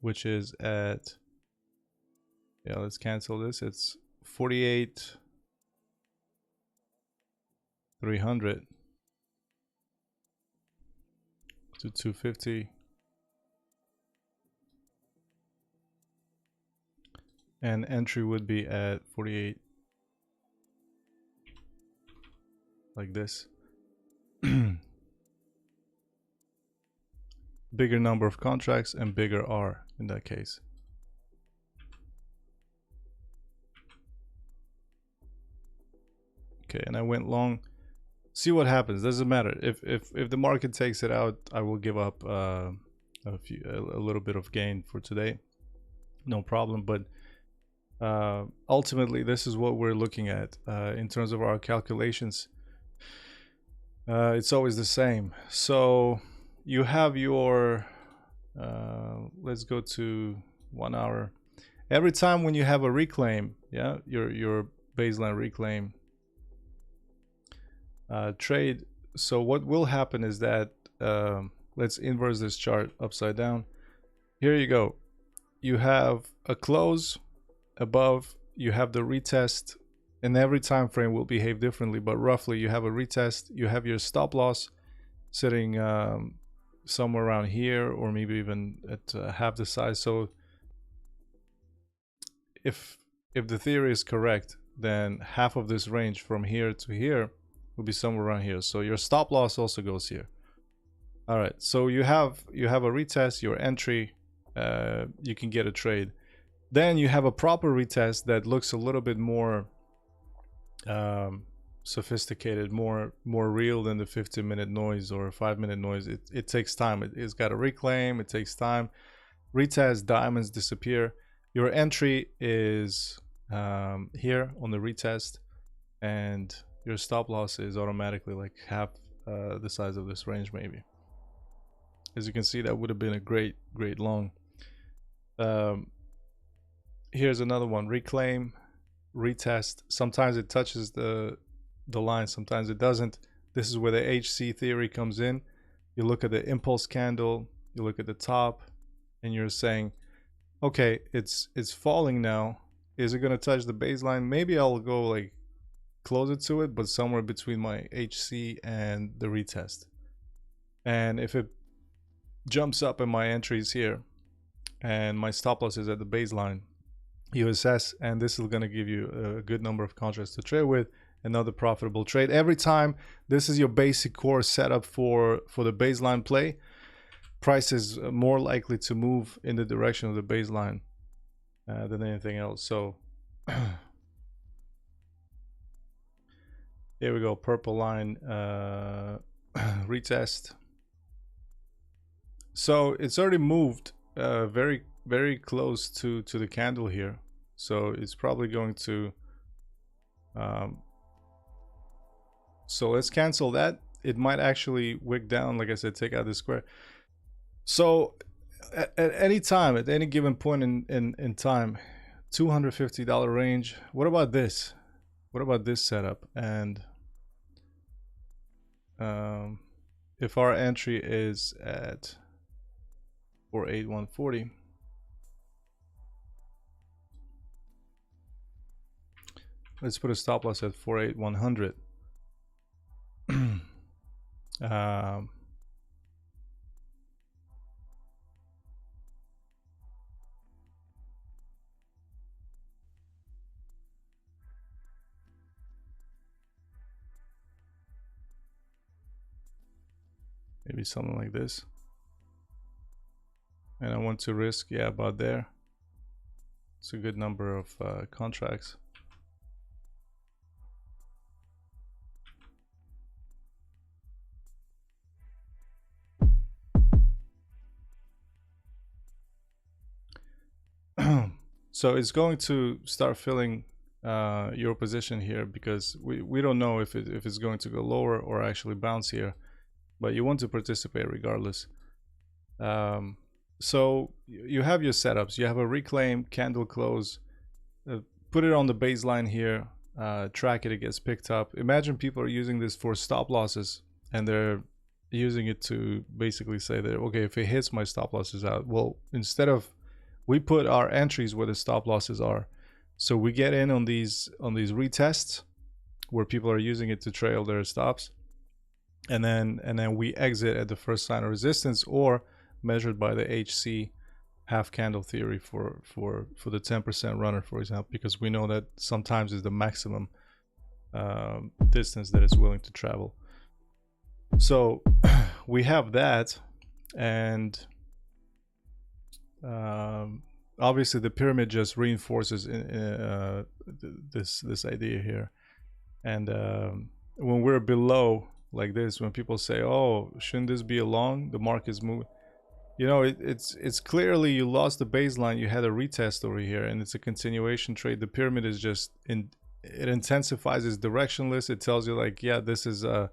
which is at, yeah, let's cancel this. It's 48. 300 to 250. And entry would be at 48, like this. Bigger number of contracts and bigger R in that case. Okay, and I went long. See what happens. Doesn't matter. If the market takes it out, I will give up a little bit of gain for today. No problem. But ultimately, this is what we're looking at in terms of our calculations. It's always the same. So you have your let's go to 1 hour. Every time when you have a reclaim, yeah, your baseline reclaim trade, so what will happen is that let's inverse this chart upside down. Here you go. You have a close above, you have the retest, and every time frame will behave differently, but roughly you have a retest, you have your stop loss sitting somewhere around here, or maybe even at half the size. So if the theory is correct, then half of this range from here to here will be somewhere around here. So your stop loss also goes here. All right, so you have a retest, your entry, you can get a trade. Then you have a proper retest that looks a little bit more sophisticated, more real than the 15-minute noise or 5-minute noise. It takes time. It's got a reclaim. It takes time. Retest, diamonds disappear. Your entry is here on the retest, and your stop loss is automatically like half the size of this range, maybe. As you can see, that would have been a great long. Here's another one: reclaim, retest. Sometimes it touches the line, sometimes it doesn't. This is where the HC theory comes in. You look at the impulse candle, you look at the top, and you're saying, okay, it's falling now. Is it going to touch the baseline? Maybe I'll go like closer to it, but somewhere between my HC and the retest. And if it jumps up and my entry is here and my stop loss is at the baseline, you assess, and this is going to give you a good number of contracts to trade with. Another profitable trade every time. This is your basic core setup for the baseline play. Price is more likely to move in the direction of the baseline than anything else. So here we go, purple line retest. So it's already moved very close to the candle here, so it's probably going to so let's cancel that. It might actually wick down, like I said, take out this square. So at any time, at any given point in time, $250 range. What about this? What about this setup? And if our entry is at 48140, let's put a stop loss at 48100. Maybe something like this. And I want to risk, yeah, about there. It's a good number of contracts. So it's going to start filling your position here, because we don't know if it's going to go lower or actually bounce here, but you want to participate regardless. So you have your setups. You have a reclaim, candle close, put it on the baseline here, track it, it gets picked up. Imagine people are using this for stop losses, and they're using it to basically say that, okay, if it hits, my stop loss is out. Well, instead of, we put our entries where the stop losses are. So we get in on these retests, where people are using it to trail their stops, and then we exit at the first sign of resistance, or measured by the HC half candle theory for the 10% runner, for example, because we know that sometimes is the maximum distance that it's willing to travel. So we have that, and obviously the pyramid just reinforces this idea here. And when we're below like this, when people say, oh, shouldn't this be a long, the market's moving, you know, it's clearly you lost the baseline, you had a retest over here, and it's a continuation trade. The pyramid is just it intensifies, it's directionless. It tells you like, yeah, this is a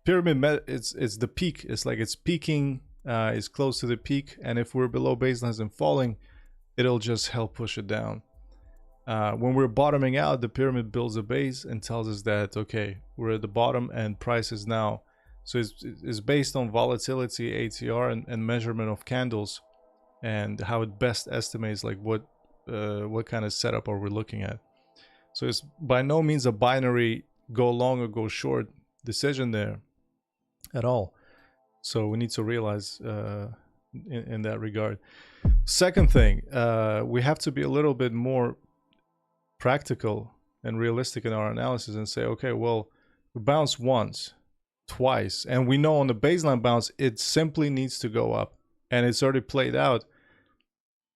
pyramid, it's the peak. It's like it's peaking, it's close to the peak, and if we're below baselines and falling, it'll just help push it down. When we're bottoming out, the pyramid builds a base and tells us that, okay, we're at the bottom and price is now. So it's based on volatility, ATR, and measurement of candles, and how it best estimates like what kind of setup are we looking at. So it's by no means a binary go long or go short decision there at all. So we need to realize in that regard. Second thing, we have to be a little bit more practical and realistic in our analysis and say, okay, well, we bounced once, twice, and we know on the baseline bounce it simply needs to go up, and it's already played out.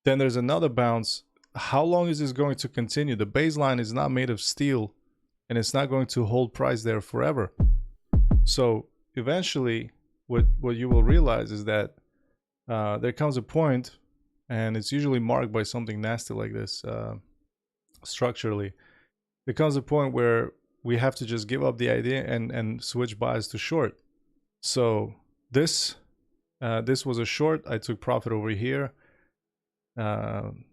Then there's another bounce. How long is this going to continue? The baseline is not made of steel, and it's not going to hold price there forever. So eventually what you will realize is that there comes a point, and it's usually marked by something nasty like this structurally. There comes a point where we have to just give up the idea and switch bias to short. So this was a short. I took profit over here, and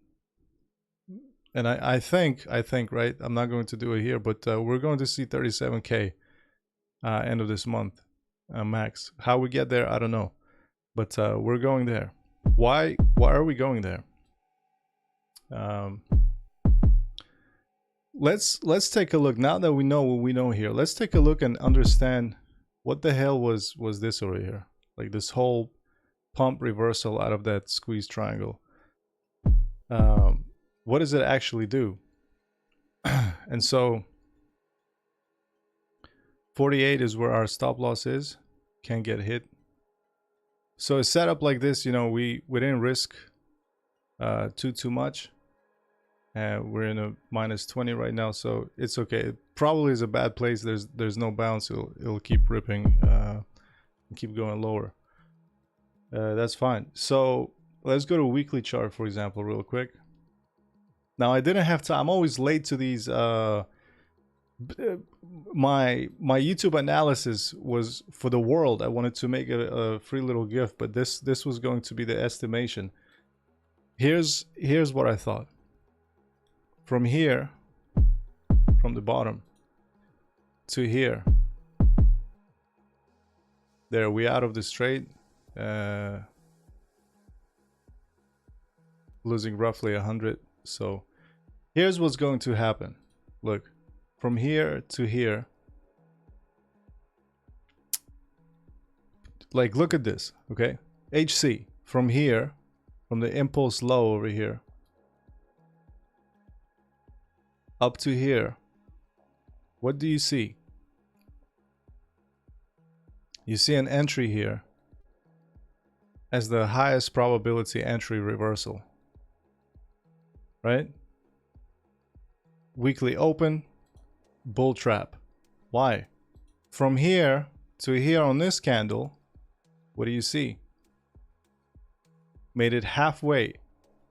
I think right, I'm not going to do it here, but we're going to see 37k end of this month max. How we get there, I don't know, but we're going there. Why are we going there? Let's take a look. Now that we know what we know here, let's take a look and understand what the hell was this over here, like this whole pump reversal out of that squeeze triangle. What does it actually do? And so 48 is where our stop loss is, can't get hit. So a setup like this, you know, we didn't risk too much. We're in a -20 right now, so it's okay. It probably is a bad place. There's no bounce. It'll keep ripping and keep going lower. That's fine. So let's go to a weekly chart, for example, real quick. Now I didn't have time. I'm always late to these. My YouTube analysis was for the world. I wanted to make a free little gift, but this was going to be the estimation. Here's what I thought. From here, from the bottom to here, there, we out of this trade, losing roughly 100. So here's what's going to happen. Look, from here to here, like, look at this, okay? HC, from here, from the impulse low over here, up to here, what do you see? You see an entry here as the highest probability entry reversal, right? Weekly open, bull trap. Why? From here to here on this candle, what do you see? Made it halfway.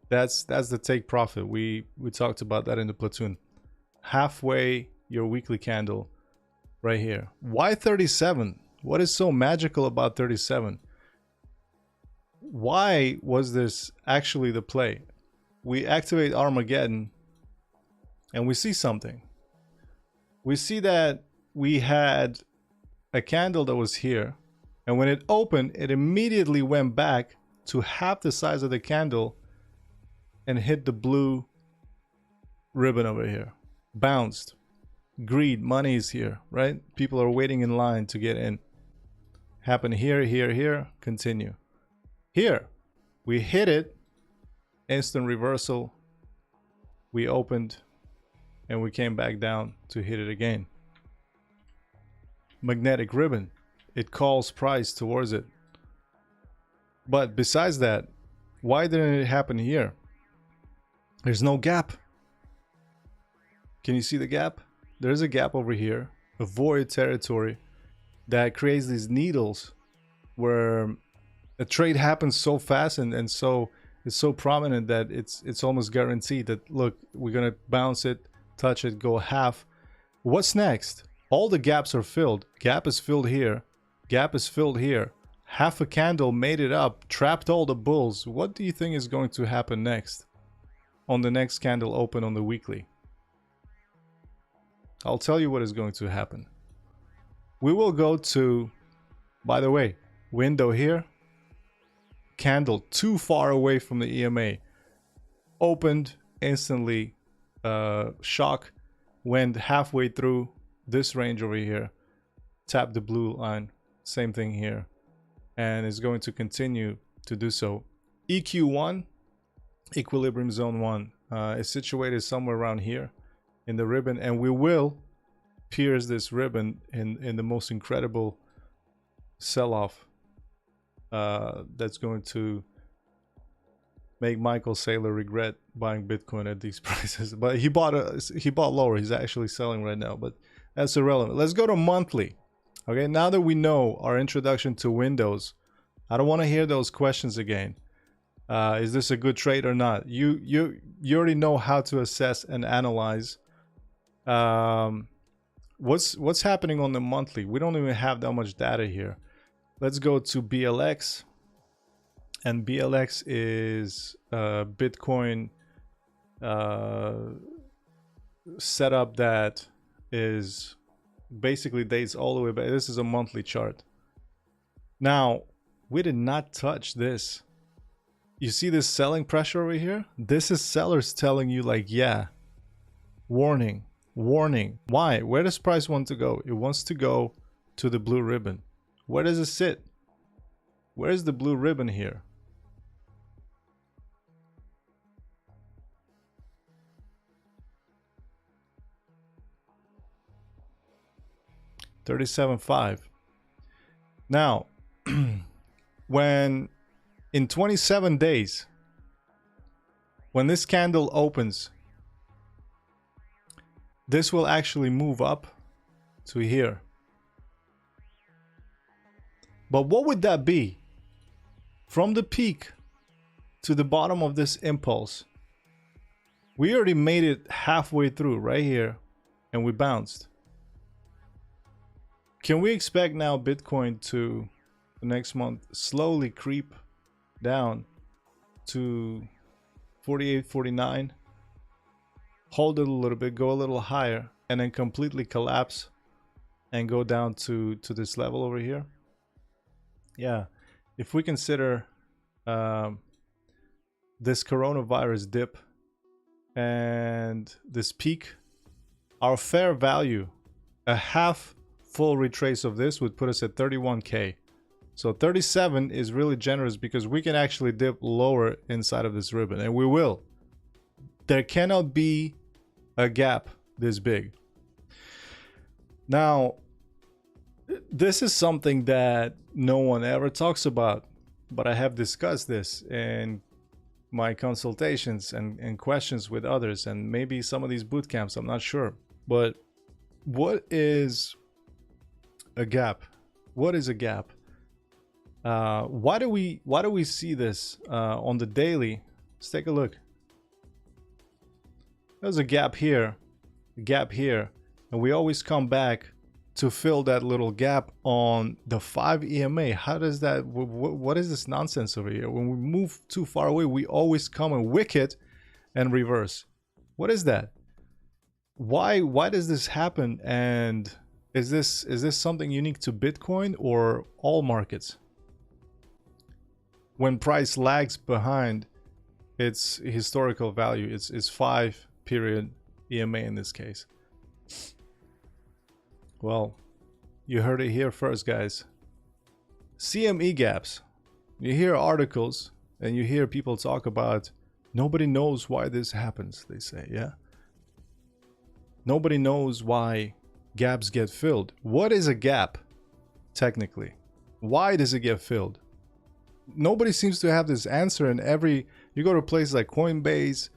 That's the take profit. We talked about that in the platoon. Halfway your weekly candle right here. Why 37? What is so magical about 37? Why was this actually the play? We activate Armageddon and we see something. We see that we had a candle that was here, and when it opened, it immediately went back to half the size of the candle and hit the blue ribbon over here. Bounced. greed, money is here, right? People are waiting in line to get in. Happen here, here, here, continue. Here, we hit it, instant reversal. We opened and we came back down to hit it again. Magnetic ribbon, it calls price towards it. But besides that, why didn't it happen here? There's no gap. Can you see the gap? There's a gap over here, a void territory that creates these needles where a trade happens so fast and so it's so prominent that it's almost guaranteed that, look, we're gonna bounce it, touch it, go half. What's next? All the gaps are filled. Gap is filled here. Gap is filled here. Half a candle made it up, trapped all the bulls. What do you think is going to happen next? On the next candle open on the weekly. I'll tell you what is going to happen. We will go to, by the way, window here. Candle too far away from the EMA. Opened instantly. Shock. Went halfway through this range over here. Tap the blue line. Same thing here. And is going to continue to do so. EQ1, equilibrium zone 1, is situated somewhere around here in the ribbon, and we will pierce this ribbon in the most incredible sell-off that's going to make Michael Saylor regret buying Bitcoin at these prices. But he bought lower. He's actually selling right now, but that's irrelevant. Let's go to monthly. Okay, now that we know our introduction to windows, I don't want to hear those questions again. Is this a good trade or not? You already know how to assess and analyze. What's happening on the monthly? We don't even have that much data here. Let's go to BLX, and BLX is Bitcoin setup that is basically dates all the way back. This is a monthly chart. Now, we did not touch this. You see this selling pressure over here? This is sellers telling you, like, yeah, warning, warning. Why? Where does price want to go? It wants to go to the blue ribbon. Where does it sit? Where is the blue ribbon here? $37.5. Now, when in 27 days, when this candle opens, this will actually move up to here. But what would that be? From the peak to the bottom of this impulse, we already made it halfway through right here, and we bounced. Can we expect now Bitcoin to the next month slowly creep down to 48, 49, hold it a little bit, go a little higher, and then completely collapse and go down to this level over here? Yeah, if we consider this coronavirus dip and this peak, our fair value, a half full retrace of this would put us at 31K. So 37 is really generous because we can actually dip lower inside of this ribbon, and we will. There cannot be a gap this big. Now, this is something that no one ever talks about, but I have discussed this in my consultations and questions with others, and maybe some of these boot camps, I'm not sure. But what is a gap? What is a gap? Why do we see this on the daily? Let's take a look. There's a gap here, and we always come back to fill that little gap on the 5 EMA. How does that, what is this nonsense over here? When we move too far away, we always come and wick it and reverse. What is that? Why does this happen? And is this something unique to Bitcoin or all markets? When price lags behind its historical value, it's 5 period EMA in this case. Well, you heard it here first, guys. CME gaps. You hear articles and you hear people talk about nobody knows why this happens, they say, yeah? Nobody knows why gaps get filled. What is a gap, technically? Why does it get filled? Nobody seems to have this answer. And you go to places like Coinbase,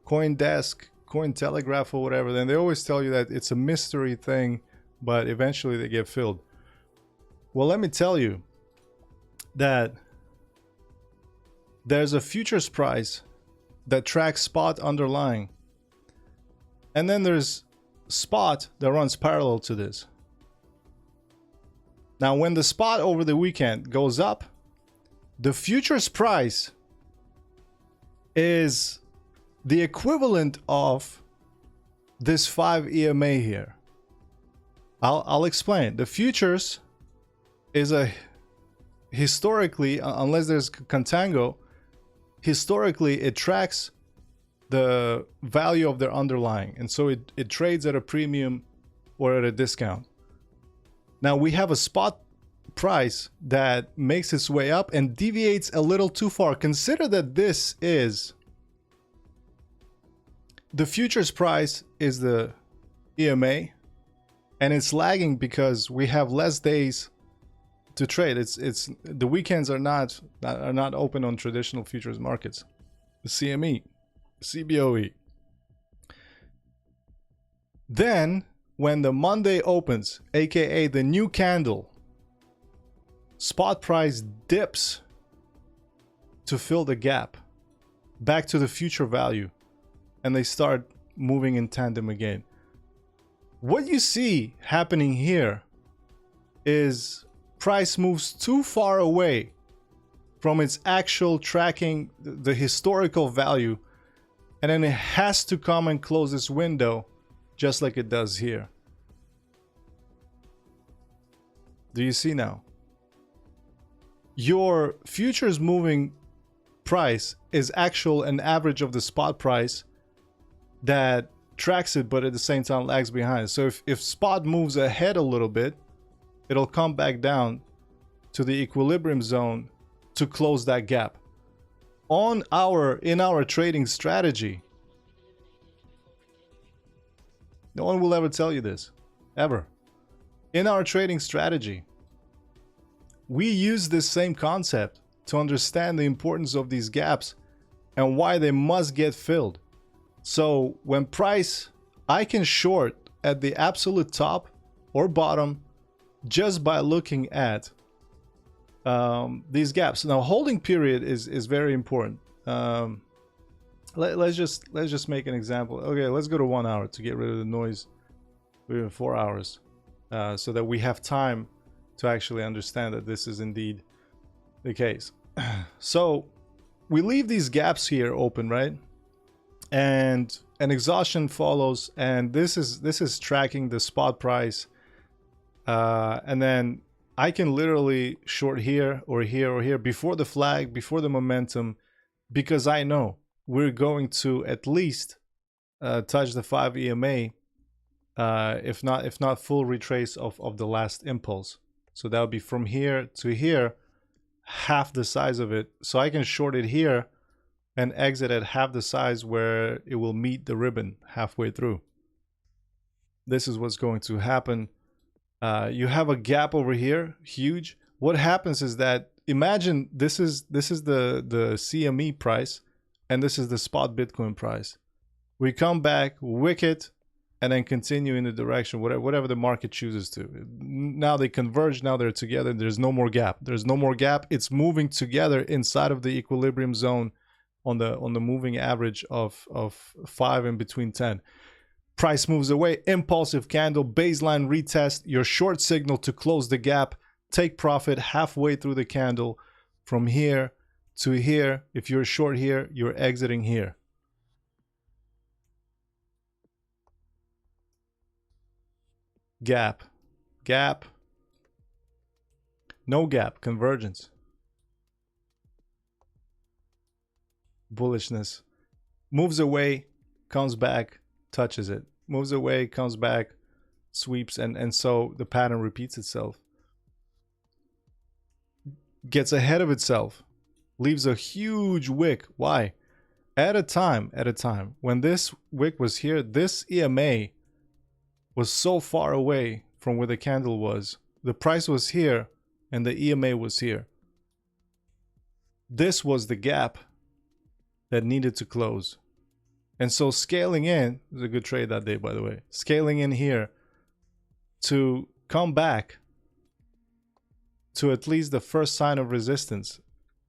CoinDesk, Cointelegraph, or whatever, then they always tell you that it's a mystery thing, but eventually they get filled. Well, let me tell you that there's a futures price that tracks spot underlying, and then there's spot that runs parallel to this. Now, when the spot over the weekend goes up, the futures price is the equivalent of this 5 EMA here. I'll explain. The futures is a historically, unless there's contango, historically it tracks the value of their underlying, and so it trades at a premium or at a discount. Now we have a spot price that makes its way up and deviates a little too far. Consider that this is the futures price is the EMA, and it's lagging because we have less days to trade. It's the weekends are not open on traditional futures markets. The CME, CBOE. Then when the Monday opens, aka the new candle, spot price dips to fill the gap back to the future value, and they start moving in tandem again. What you see happening here is price moves too far away from its actual tracking, the historical value, and then it has to come and close this window just like it does here. Do you see now? Your futures moving price is actual an average of the spot price that tracks it, but at the same time lags behind. So if spot moves ahead a little bit, it'll come back down to the equilibrium zone to close that gap. In our trading strategy, no one will ever tell you this, ever. In our trading strategy, we use this same concept to understand the importance of these gaps and why they must get filled. So when price, I can short at the absolute top or bottom just by looking at these gaps. Now, holding period is very important. Let's just make an example. Okay, let's go to 1 hour to get rid of the noise. We're in 4 hours, so that we have time to actually understand that this is indeed the case. So we leave these gaps here open, right? And an exhaustion follows, and this is tracking the spot price, and then I can literally short here or here or here before the flag, before the momentum, because I know we're going to at least touch the 5 EMA, if not full retrace of the last impulse. So that would be from here to here, half the size of it. So I can short it here and exit at half the size where it will meet the ribbon halfway through. This is what's going to happen. You have a gap over here, huge. What happens is that, imagine this is the CME price, and this is the spot Bitcoin price. We come back, wick it, and then continue in the direction, whatever the market chooses to. Now they converge, now they're together, there's no more gap. There's no more gap. It's moving together inside of the equilibrium zone on the moving average of 5 and between 10. Price moves away, impulsive candle, baseline retest, your short signal to close the gap, take profit halfway through the candle from here to here. If you're short here, you're exiting here. Gap, gap, no gap, convergence, bullishness, moves away, comes back, touches it, moves away, comes back, sweeps, and so the pattern repeats itself. Gets ahead of itself, leaves a huge wick. Why? At a time, when this wick was here, this EMA was so far away from where the candle was. The price was here and the EMA was here. This was the gap that needed to close. And so scaling in, it was a good trade that day, by the way, scaling in here to come back to at least the first sign of resistance.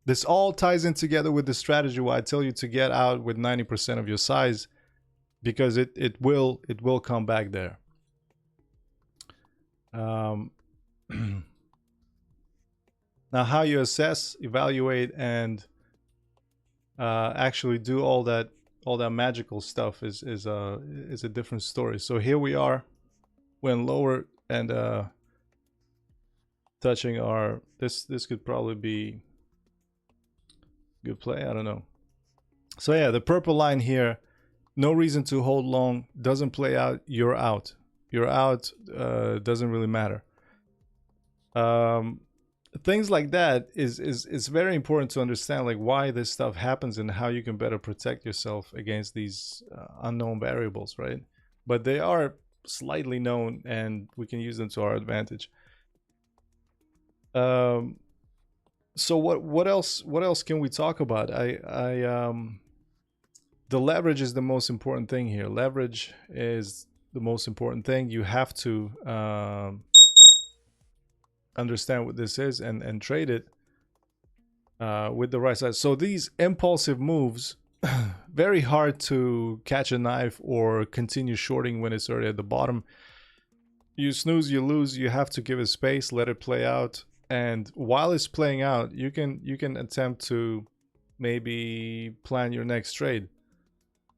This all ties in together with the strategy where I tell you to get out with 90% of your size, because it will come back there. Now, how you assess, evaluate, and actually do all that magical stuff is a different story. So here we are, when lower and touching our this could probably be good play. I don't know. So yeah, the purple line here, no reason to hold long, doesn't play out, you're out. You're out, doesn't really matter. Things like that is very important to understand, like why this stuff happens and how you can better protect yourself against these unknown variables, right? But they are slightly known and we can use them to our advantage. So what else can we talk about? The leverage is the most important thing here. Leverage is the most important thing. You have to understand what this is and trade it with the right side. So these impulsive moves, very hard to catch a knife or continue shorting when it's already at the bottom. You snooze, you lose. You have to give it space, let it play out. And while it's playing out, you can attempt to maybe plan your next trade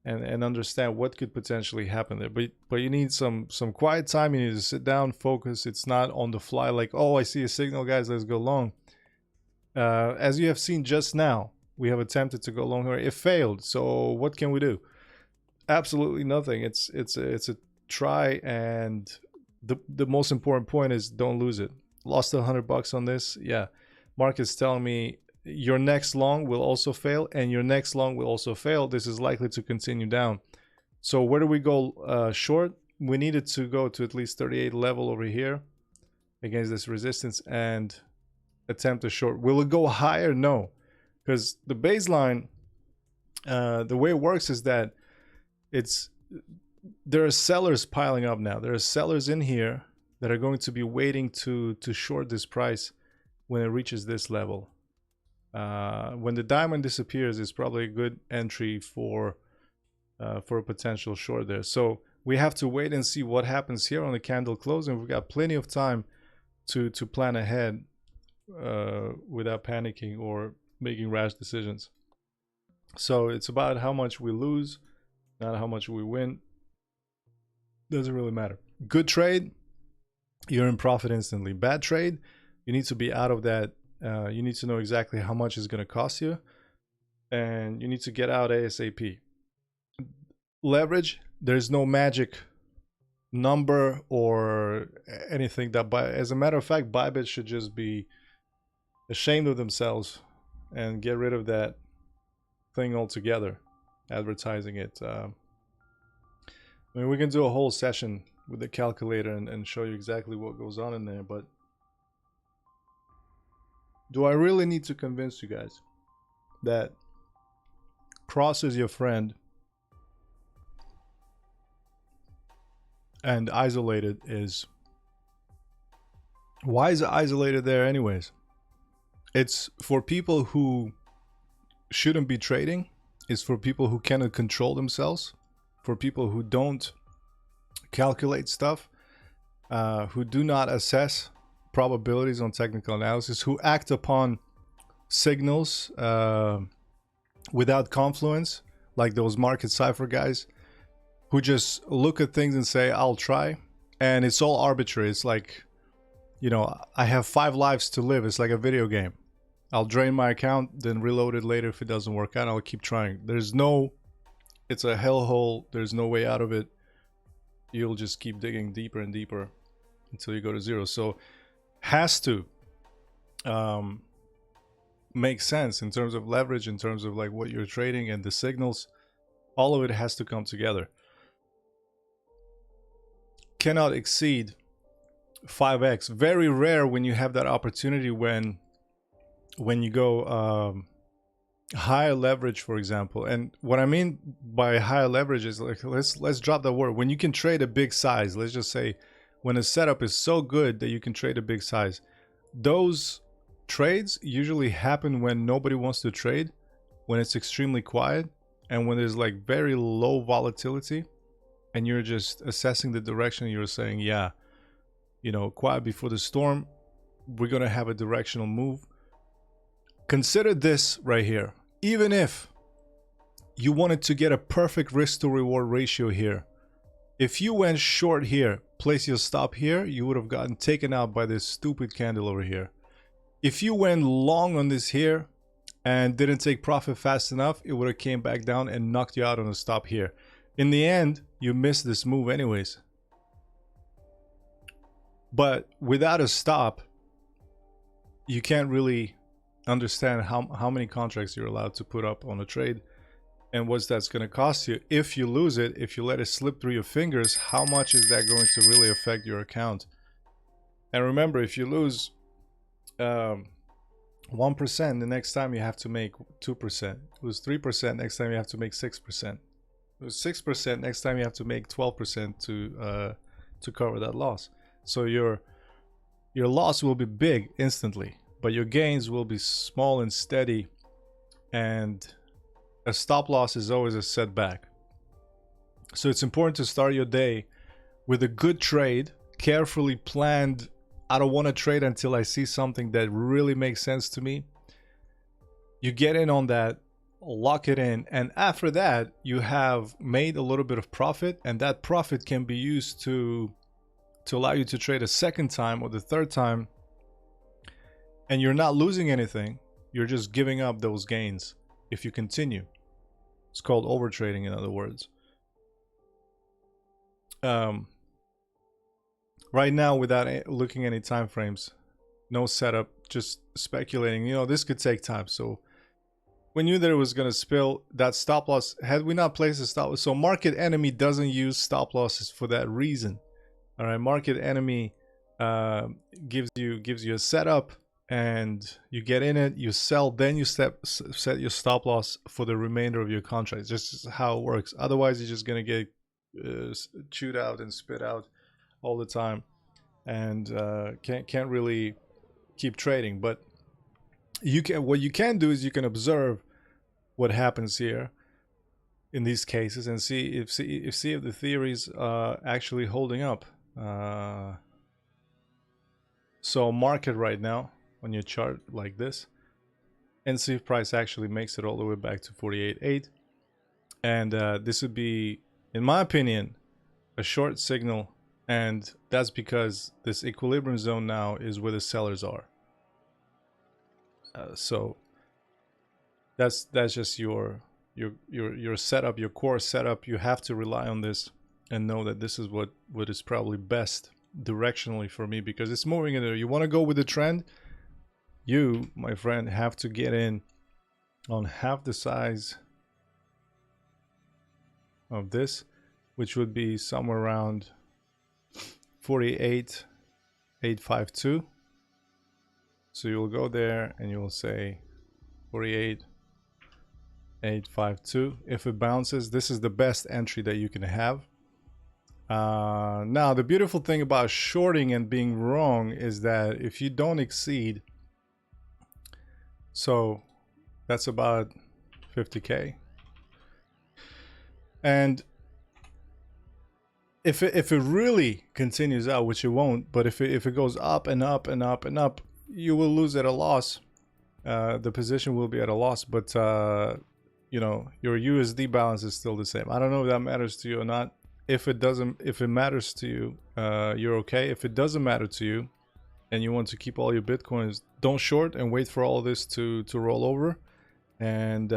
and understand what could potentially happen there. But you need some quiet time. You need to sit down, focus. It's not on the fly like, oh, I see a signal, guys, let's go long. As you have seen just now, we have attempted to go long here. It failed. So what can we do? Absolutely nothing. It's a try, and the most important point is don't lose it. Lost $100 on this. Yeah, market's telling me your next long will also fail, and your next long will also fail. This is likely to continue down. So where do we go short? We needed to go to at least 38 level over here against this resistance and attempt a short. Will it go higher? No, because the baseline, the way it works is that there are sellers piling up now. There are sellers in here that are going to be waiting to short this price when it reaches this level. When the diamond disappears, it's probably a good entry for a potential short there. So we have to wait and see what happens here on the candle closing. We've got plenty of time to plan ahead without panicking or making rash decisions. So it's about how much we lose, not how much we win. Doesn't really matter. Good trade, you're in profit instantly. Bad trade, you need to be out of that. You need to know exactly how much it's going to cost you, and you need to get out ASAP. Leverage, there's no magic number or anything that as a matter of fact, Bybit should just be ashamed of themselves and get rid of that thing altogether, advertising it. I mean, we can do a whole session with the calculator and show you exactly what goes on in there, but do I really need to convince you guys that cross is your friend and isolated is... Why is it isolated there anyways? It's for people who shouldn't be trading. It's for people who cannot control themselves, for people who don't calculate stuff, who do not assess probabilities on technical analysis, who act upon signals without confluence, like those market cipher guys, who just look at things and say, I'll try, and it's all arbitrary. It's like, you know, I have 5 lives to live. It's like a video game. I'll drain my account, then reload it later. If it doesn't work out, I'll keep trying. It's a hellhole. There's no way out of it. you'll just keep digging deeper and deeper until you go to zero. So has to make sense in terms of leverage, in terms of like what you're trading and the signals. All of it has to come together. Cannot exceed 5x. Very rare when you have that opportunity, when you go higher leverage, for example. And what I mean by higher leverage is like, let's drop that word. When you can trade a big size, let's just say when a setup is so good that you can trade a big size, those trades usually happen when nobody wants to trade, when it's extremely quiet, and when there's like very low volatility, and you're just assessing the direction. You're saying, yeah, you know, quiet before the storm, we're gonna have a directional move. Consider this right here. Even if you wanted to get a perfect risk to reward ratio here, if you went short here, place your stop here, you would have gotten taken out by this stupid candle over here. If you went long on this here and didn't take profit fast enough, it would have came back down and knocked you out on a stop here. In the end, you missed this move anyways. But without a stop, you can't really understand how many contracts you're allowed to put up on a trade and what that's going to cost you. If you lose it, if you let it slip through your fingers, how much is that going to really affect your account? And remember, if you lose 1%, the next time you have to make 2%. Lose 3%, next time you have to make 6%. Lose 6%, next time you have to make 12% to cover that loss. So your loss will be big instantly, but your gains will be small and steady, and a stop loss is always a setback. So it's important to start your day with a good trade, carefully planned. I don't want to trade until I see something that really makes sense to me. You get in on that, lock it in, and after that, you have made a little bit of profit, and that profit can be used to allow you to trade a second time or the third time, and you're not losing anything. You're just giving up those gains if you continue. It's called overtrading, in other words. Right now, without looking at any time frames, no setup, just speculating. You know, this could take time. So we knew that it was going to spill. That stop loss, had we not placed a stop loss, so market enemy doesn't use stop losses for that reason. All right, market enemy gives you a setup, and you get in it, you sell, then you set your stop loss for the remainder of your contract. Just how it works. Otherwise, you're just going to get chewed out and spit out all the time, and can't really keep trading. But what you can do is you can observe what happens here in these cases and see if the theories are actually holding up. So market right now on your chart like this, and see if price actually makes it all the way back to 48.8, and this would be, in my opinion, a short signal. And that's because this equilibrium zone now is where the sellers are. So that's just your setup, your core setup. You have to rely on this and know that this is what is probably best directionally for me, because it's moving in there. You want to go with the trend, you, my friend, have to get in on half the size of this, which would be somewhere around 48.852. So you'll go there and you will say 48.852. If it bounces, this is the best entry that you can have. Now the beautiful thing about shorting and being wrong is that if you don't exceed, so that's about 50K, and if it really continues out, which it won't, but if it goes up and up and up and up, you will lose at a loss. The position will be at a loss, but you know, your USD balance is still the same. I don't know if that matters to you or not. If it matters to you, you're okay. If it doesn't matter to you and you want to keep all your Bitcoins, don't short and wait for all this to roll over, and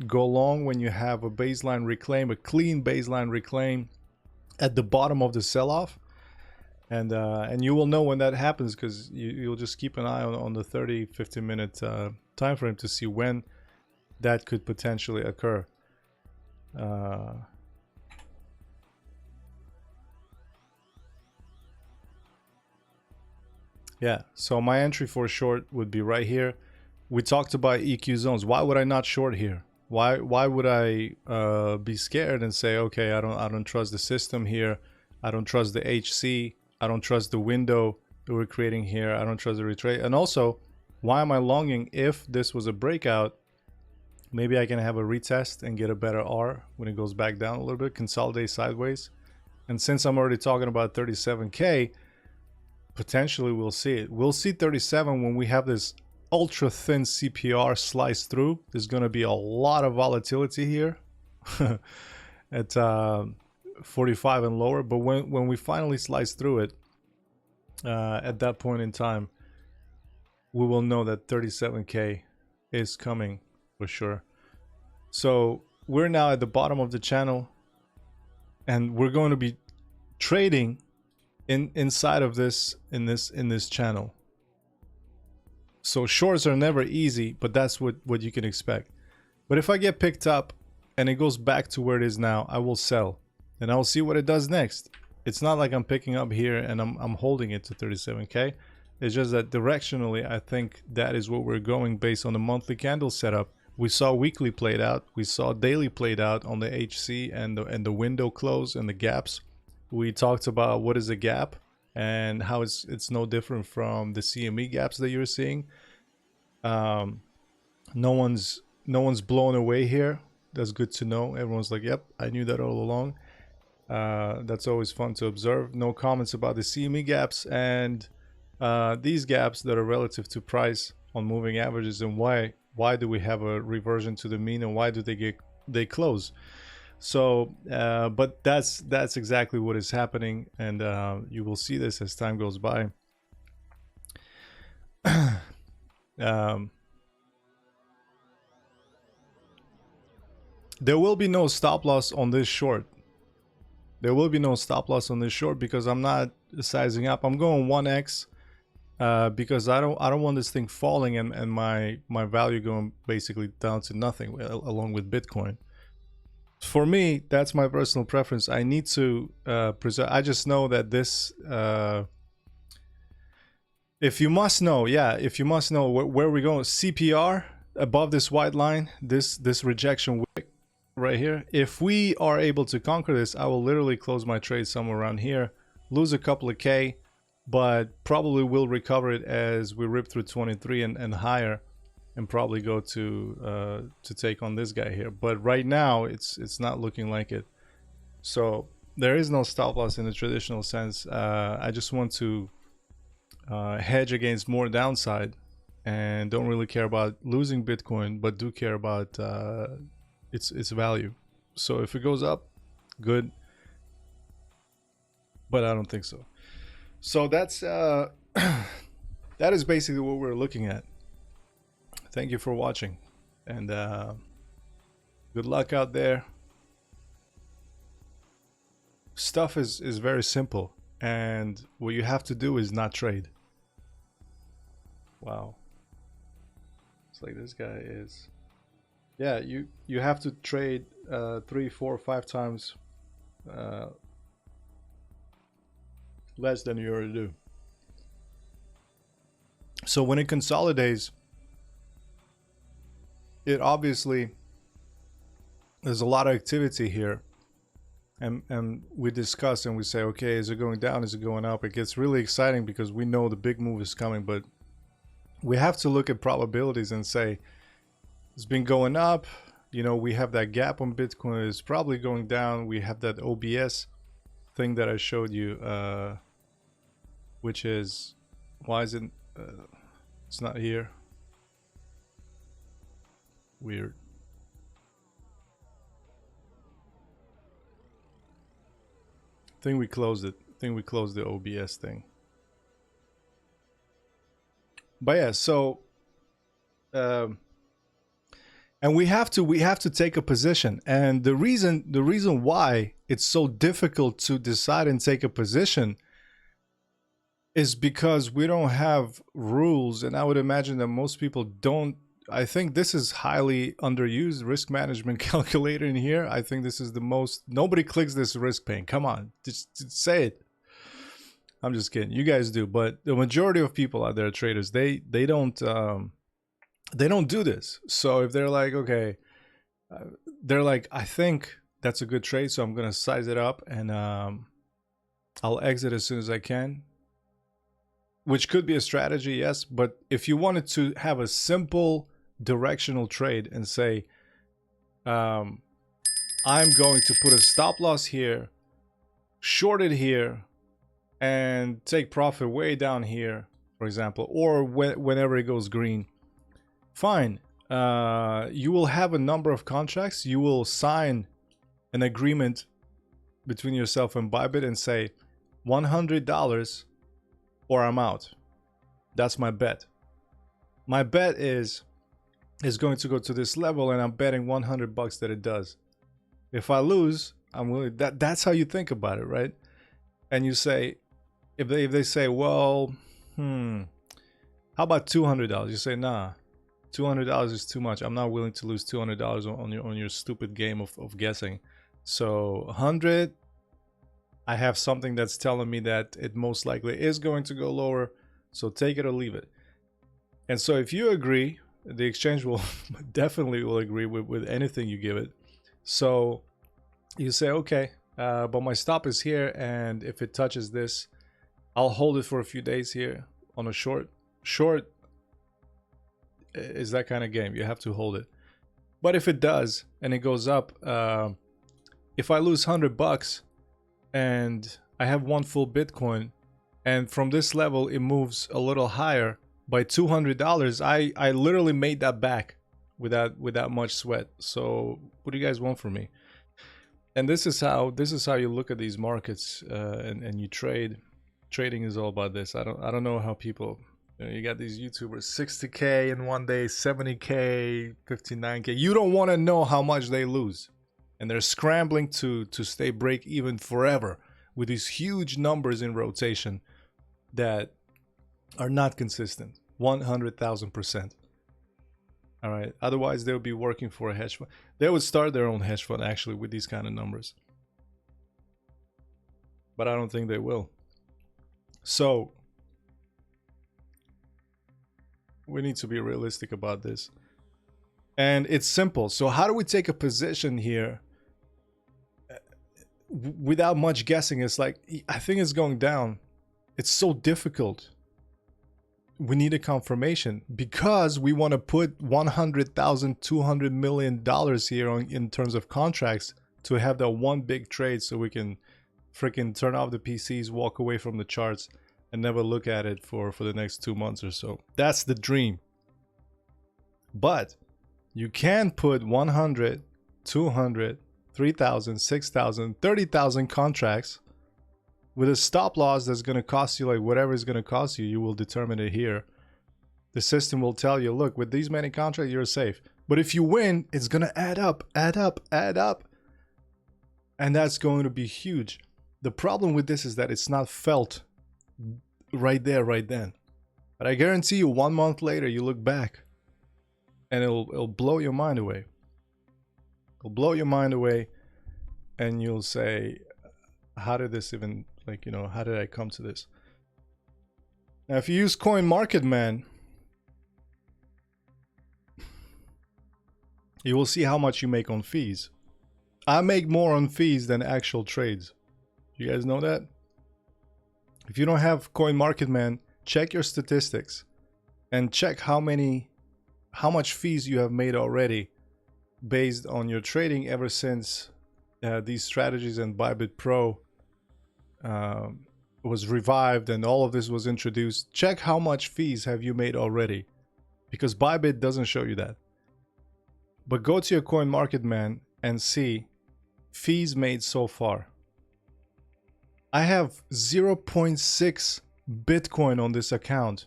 go long when you have a baseline reclaim, a clean baseline reclaim at the bottom of the sell-off, and you will know when that happens, because you'll just keep an eye on the 30-50 minute time frame to see when that could potentially occur. Yeah, so my entry for short would be right here. We talked about EQ zones. Why would I not short here? Why would I be scared and say, okay, I don't trust the system here. I don't trust the HC. I don't trust the window that we're creating here. I don't trust the retrace. And also, why am I longing if this was a breakout? Maybe I can have a retest and get a better R when it goes back down a little bit, consolidate sideways. And since I'm already talking about 37K, potentially we'll see it. We'll see 37 when we have this ultra thin CPR slice through. There's going to be a lot of volatility here at 45 and lower. But when we finally slice through it, at that point in time, we will know that 37K is coming for sure. So we're now at the bottom of the channel, and we're going to be trading inside of this in this channel. So shorts are never easy, but that's what you can expect. But if I get picked up and it goes back to where it is now, I will sell, and I'll see what it does next. It's not like I'm picking up here and I'm holding it to 37K. It's just that directionally, I think that is what we're going based on the monthly candle setup. We saw weekly played out. We saw daily played out on the HC and the window close and the gaps. We talked about what is a gap and how it's no different from the CME gaps that you're seeing. No one's blown away here. That's good to know. Everyone's like, yep, I knew that all along. That's always fun to observe. No comments about the CME gaps and these gaps that are relative to price on moving averages, and why do we have a reversion to the mean, and why do they close? So but that's exactly what is happening, and you will see this as time goes by. There will be no stop loss on this short. There will be no stop loss on this short because I'm not sizing up. I'm going 1x because I don't want this thing falling and my value going basically down to nothing along with Bitcoin. For me, that's my personal preference. I need to preserve. I just know that this, if you must know, if you must know where we're going, CPR above this white line, this rejection wick right here. If we are able to conquer this, I will literally close my trade somewhere around here, lose a couple of K, but probably will recover it as we rip through 23 and higher, and probably go to take on this guy here. But right now it's not looking like it. So there is no stop loss in the traditional sense. I just want to hedge against more downside, and don't really care about losing Bitcoin, but do care about its value. So if it goes up, good, but I don't think so. So that's that is basically what we're looking at. Thank you for watching, and good luck out there. Stuff is very simple, and what you have to do is not trade. Wow, it's like this guy is, yeah, you have to trade 3, 4, 5 times less than you already do. So when it consolidates, it obviously, there's a lot of activity here, and we discuss and we say, okay, is it going down, is it going up? It gets really exciting because we know the big move is coming, but we have to look at probabilities and say it's been going up. You know, we have that gap on Bitcoin, is probably going down. We have that OBS thing that I showed you, which is, why is it it's not here? Weird. I think we closed it. I think we closed the OBS thing. But yeah, so And we have to take a position. And the reason why it's so difficult to decide and take a position is because we don't have rules. And I would imagine that most people don't. I think this is highly underused risk management calculator in here. I think this is the most, nobody clicks this risk pane. Come on, just say it. I'm just kidding. You guys do, but the majority of people out there, traders, they don't do this. So if they're like, okay, they're like, I think that's a good trade, so I'm gonna size it up and I'll exit as soon as I can, which could be a strategy, yes. But if you wanted to have a simple directional trade and say, I'm going to put a stop loss here, short it here, and take profit way down here, for example, or whenever it goes green, fine. You will have a number of contracts. You will sign an agreement between yourself and Bybit and say $100 or I'm out. That's my bet. My bet is going to go to this level, and I'm betting $100 that it does. If I lose, I'm willing. That's how you think about it, right? And you say, if they say, well, how about $200? You say, nah, $200 is too much. I'm not willing to lose $200 on your stupid game of guessing. So 100, I have something that's telling me that it most likely is going to go lower. So take it or leave it. And so if you agree, the exchange will definitely will agree with anything you give it. So you say, okay, but my stop is here, and if it touches this, I'll hold it for a few days here on a short. Short is that kind of game. You have to hold it. But if it does and it goes up, if I lose $100 and I have one full Bitcoin, and from this level it moves a little higher by $200, I literally made that back without much sweat. So what do you guys want from me? And this is how you look at these markets, and you trade. Trading is all about this. I don't know how people, you got these YouTubers 60K in one day, 70K, 59K. You don't want to know how much they lose, and they're scrambling to stay break even forever with these huge numbers in rotation that are not consistent. 100,000%. All right. Otherwise, they would be working for a hedge fund. They would start their own hedge fund actually with these kind of numbers, but I don't think they will. So we need to be realistic about this. And it's simple. So how do we take a position here without much guessing? It's like, I think it's going down. It's so difficult. We need a confirmation because we want to put $100,000, $200 million here in terms of contracts to have that one big trade, so we can freaking turn off the PCs, walk away from the charts, and never look at it for the next 2 months or so. That's the dream. But you can put 100, 200, 3,000, 6,000, 30,000 contracts with a stop loss that's going to cost you like whatever it's going to cost you. You will determine it here. The system will tell you, look, with these many contracts, you're safe. But if you win, it's going to add up, add up, add up. And that's going to be huge. The problem with this is that it's not felt right there, right then. But I guarantee you 1 month later, you look back and it'll blow your mind away. It'll blow your mind away, and you'll say, how did this even, like, how did I come to this? Now, if you use CoinMarketMan, you will see how much you make on fees. I make more on fees than actual trades. You guys know that? If you don't have CoinMarketMan, check your statistics and check how much fees you have made already based on your trading ever since these strategies and Bybit Pro was revived and all of this was introduced. Check how much fees have you made already, because Bybit doesn't show you that. But go to your CoinMarketMan and see fees made so far. I have 0.6 Bitcoin on this account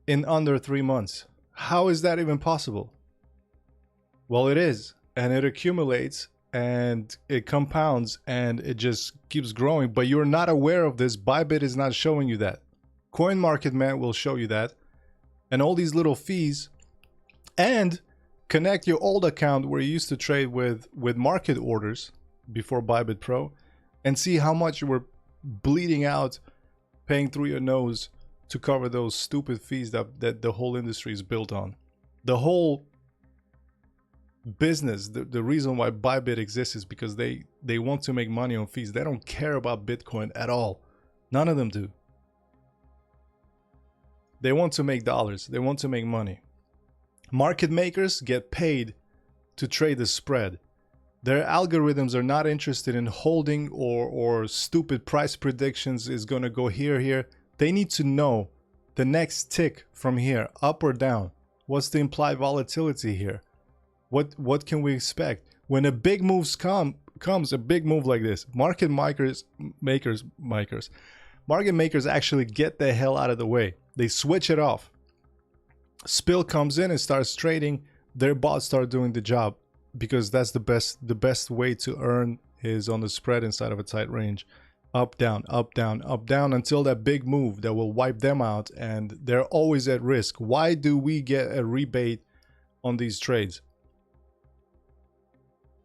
in under 3 months. How is that even possible? Well, it is, and it accumulates and it compounds and it just keeps growing, but you're not aware of this. Bybit is not showing you that. CoinMarketMan will show you that. And all these little fees, and connect your old account where you used to trade with market orders before Bybit Pro and see how much you were bleeding out, paying through your nose to cover those stupid fees that the whole industry is built on. The whole business, the reason why Bybit exists is because they want to make money on fees. They don't care about Bitcoin at all. None of them do. They want to make dollars. They want to make money. Market makers get paid to trade the spread. Their algorithms are not interested in holding or stupid price predictions is going to go here. They need to know the next tick from here, up or down. What's the implied volatility here? What can we expect? When a big move comes a big move like this, market makers actually get the hell out of the way. They switch it off. Spill comes in and starts trading, their bots start doing the job, because that's the best way to earn is on the spread inside of a tight range. Up, down, up, down, up, down, until that big move that will wipe them out, and they're always at risk. Why do we get a rebate on these trades?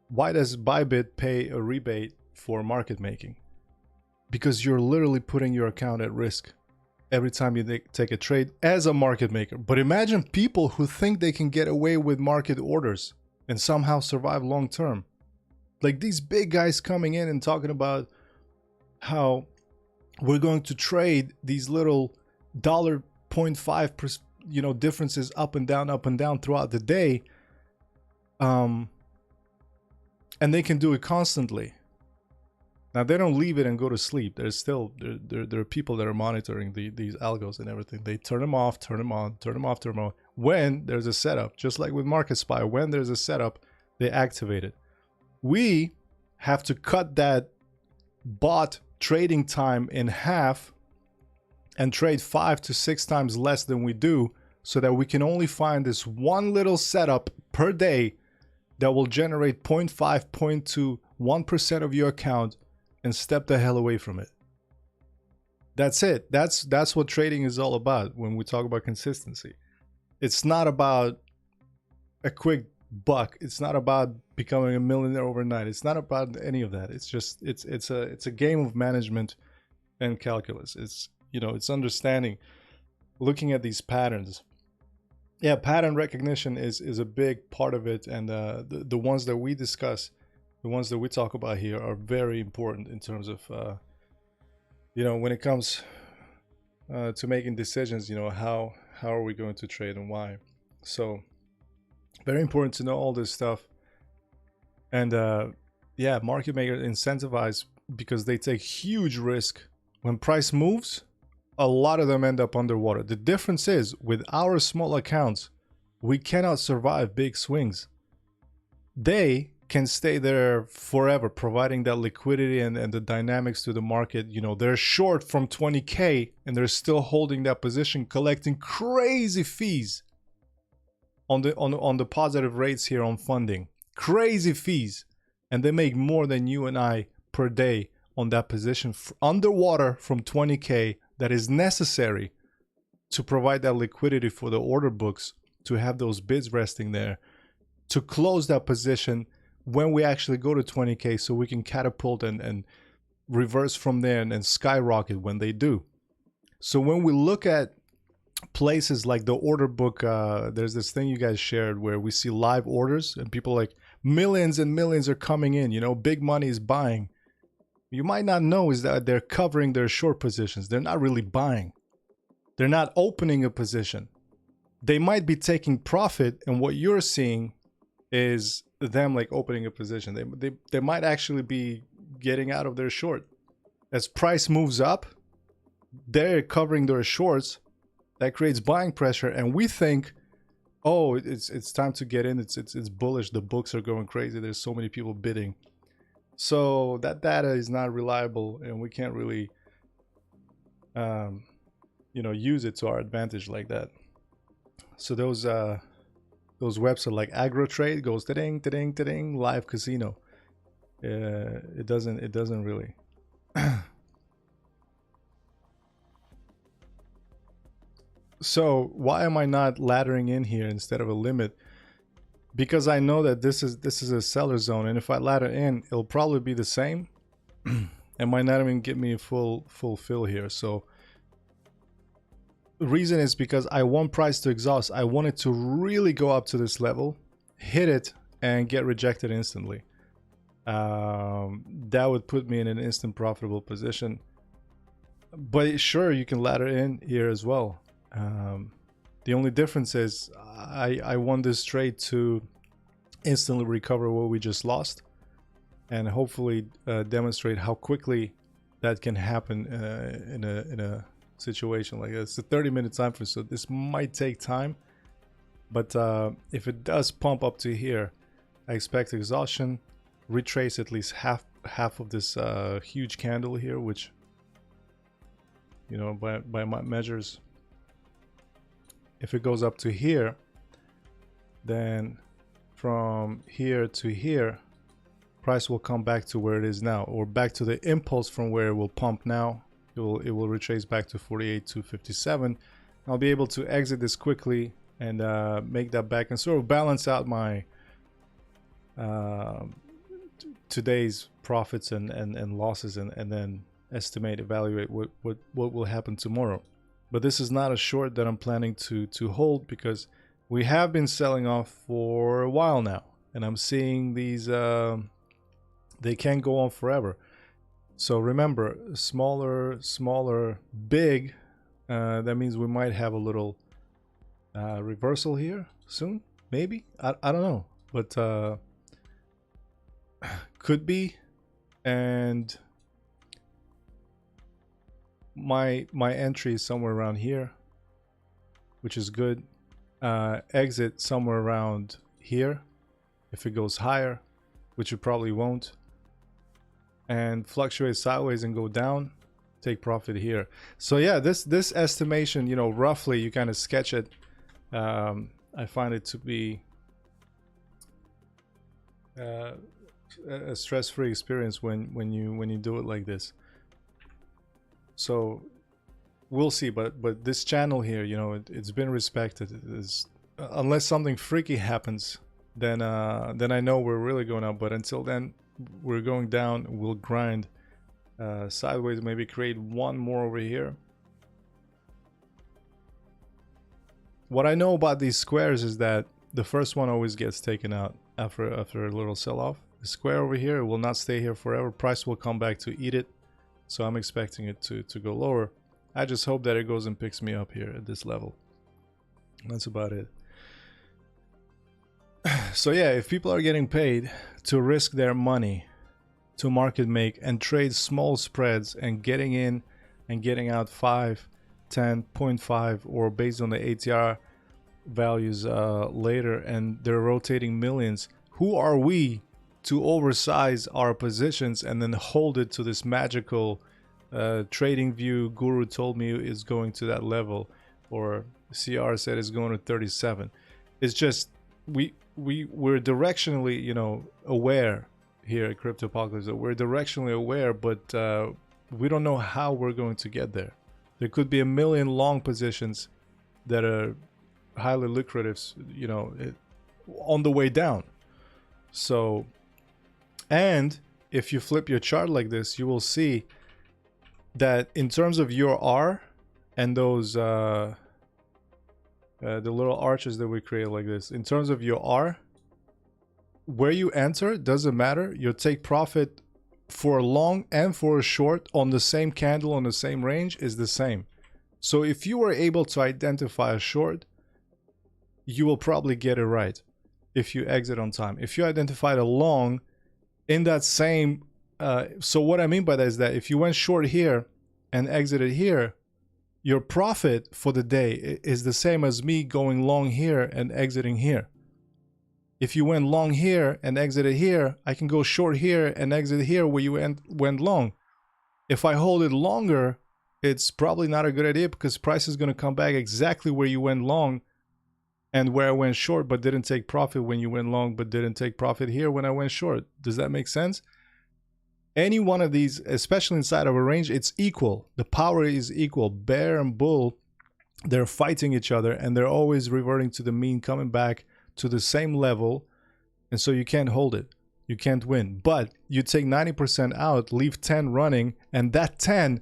Why does Bybit pay a rebate for market making? Because you're literally putting your account at risk every time you take a trade as a market maker. But imagine people who think they can get away with market orders and somehow survive long term. Like these big guys coming in and talking about how we're going to trade these little $0.5 differences up and down throughout the day. And they can do it constantly. Now they don't leave it and go to sleep. There's still there are people that are monitoring these algos and everything. They turn them off, turn them on, turn them off, turn them on. When there's a setup, just like with MarketSpy, when there's a setup, they activate it. We have to cut that bot trading time in half and trade 5 to 6 times less than we do, so that we can only find this one little setup per day that will generate 0.5, 0.2, 1% of your account and step the hell away from it. That's it. That's what trading is all about when we talk about consistency. It's not about a quick buck. It's not about becoming a millionaire overnight. It's not about any of that. It's just it's a game of management and calculus. It's it's understanding, looking at these patterns. Yeah, pattern recognition is a big part of it, and the ones that we discuss, the ones that we talk about here, are very important in terms of when it comes to making decisions. How are we going to trade and why? So very important to know all this stuff. And yeah, market makers incentivize because they take huge risk. When price moves, a lot of them end up underwater. The difference is, with our small accounts, we cannot survive big swings. They can stay there forever, providing that liquidity and the dynamics to the market. They're short from 20K and they're still holding that position, collecting crazy fees on the positive rates here on funding. Crazy fees. And they make more than you and I per day on that position underwater from 20K. That is necessary to provide that liquidity for the order books, to have those bids resting there, to close that position when we actually go to 20K, so we can catapult and reverse from there and skyrocket when they do. So when we look at places like the order book, there's this thing you guys shared where we see live orders and people like millions and millions are coming in, big money is buying. You might not know is that they're covering their short positions. They're not really buying. They're not opening a position. They might be taking profit, and what you're seeing is them like opening a position. They might actually be getting out of their short. As price moves up, they're covering their shorts. That creates buying pressure, and we think, oh, it's time to get in. It's bullish. The books are going crazy. There's so many people bidding. So that data is not reliable, and we can't really, use it to our advantage like that. So those those websites like AgroTrade goes ta-ding, ta-ding, ta-ding, live casino. It doesn't really. So why am I not laddering in here instead of a limit? Because I know that this is a seller zone, and if I ladder in, it'll probably be the same. It might not even get me a full fill here. So the reason is because I want price to exhaust. I want it to really go up to this level, hit it, and get rejected instantly. That would put me in an instant profitable position. But sure, you can ladder in here as well. The only difference is I want this trade to instantly recover what we just lost, and hopefully demonstrate how quickly that can happen in a situation like this. It's a 30-minute time frame, so this might take time. But if it does pump up to here, I expect exhaustion, retrace at least half of this huge candle here, which, you know, by my measures, if it goes up to here, then from here to here, price will come back to where it is now, or back to the impulse from where it will pump now. It will retrace back to 48,257. I'll be able to exit this quickly and make that back and sort of balance out my today's profits and losses, and then evaluate what will happen tomorrow. But this is not a short that I'm planning to hold, because we have been selling off for a while now, and I'm seeing these they can't go on forever. So remember, smaller, big, that means we might have a little reversal here soon, maybe. I don't know, but could be. And my entry is somewhere around here, which is good. Exit somewhere around here if it goes higher, which it probably won't, and fluctuate sideways and go down, take profit here. So yeah, this estimation, you know, roughly you kind of sketch it. I find it to be a stress-free experience when you do it like this. So we'll see, but this channel here, you know, it's been respected. Unless something freaky happens, then I know we're really going up. But until then, we're going down. We'll grind sideways, maybe create one more over here. What I know about these squares is that the first one always gets taken out after a little sell-off. The square over here will not stay here forever. Price will come back to eat it. So I'm expecting it to go lower. I just hope that it goes and picks me up here at this level. That's about it. So yeah, if people are getting paid to risk their money to market make and trade small spreads and getting in and getting out 5, 10, 0.5, or based on the ATR values later, and they're rotating millions, who are we to oversize our positions and then hold it to this magical trading view guru told me is going to that level, or CR said is going to 37. It's just we're directionally, you know, aware here at Cryptopocalypse. We're directionally aware, but we don't know how we're going to get there. There could be a million long positions that are highly lucrative, you know, on the way down. So, and if you flip your chart like this, you will see that in terms of your R and those the little arches that we create like this, in terms of your R, where you enter doesn't matter. Your take profit for a long and for a short on the same candle on the same range is the same. So if you were able to identify a short, you will probably get it right if you exit on time. If you identified a long in that same so what I mean by that is that if you went short here and exited here, your profit for the day is the same as me going long here and exiting here. If you went long here and exited here, I can go short here and exit here where you went long. If I hold it longer, it's probably not a good idea because price is going to come back exactly where you went long, and where I went short but didn't take profit when you went long but didn't take profit here when I went short. Does that make sense? Any one of these, especially inside of a range, it's equal. The power is equal. Bear and bull, they're fighting each other, and they're always reverting to the mean, coming back to the same level, and so you can't hold it. You can't win. But you take 90% out, leave 10 running, and that 10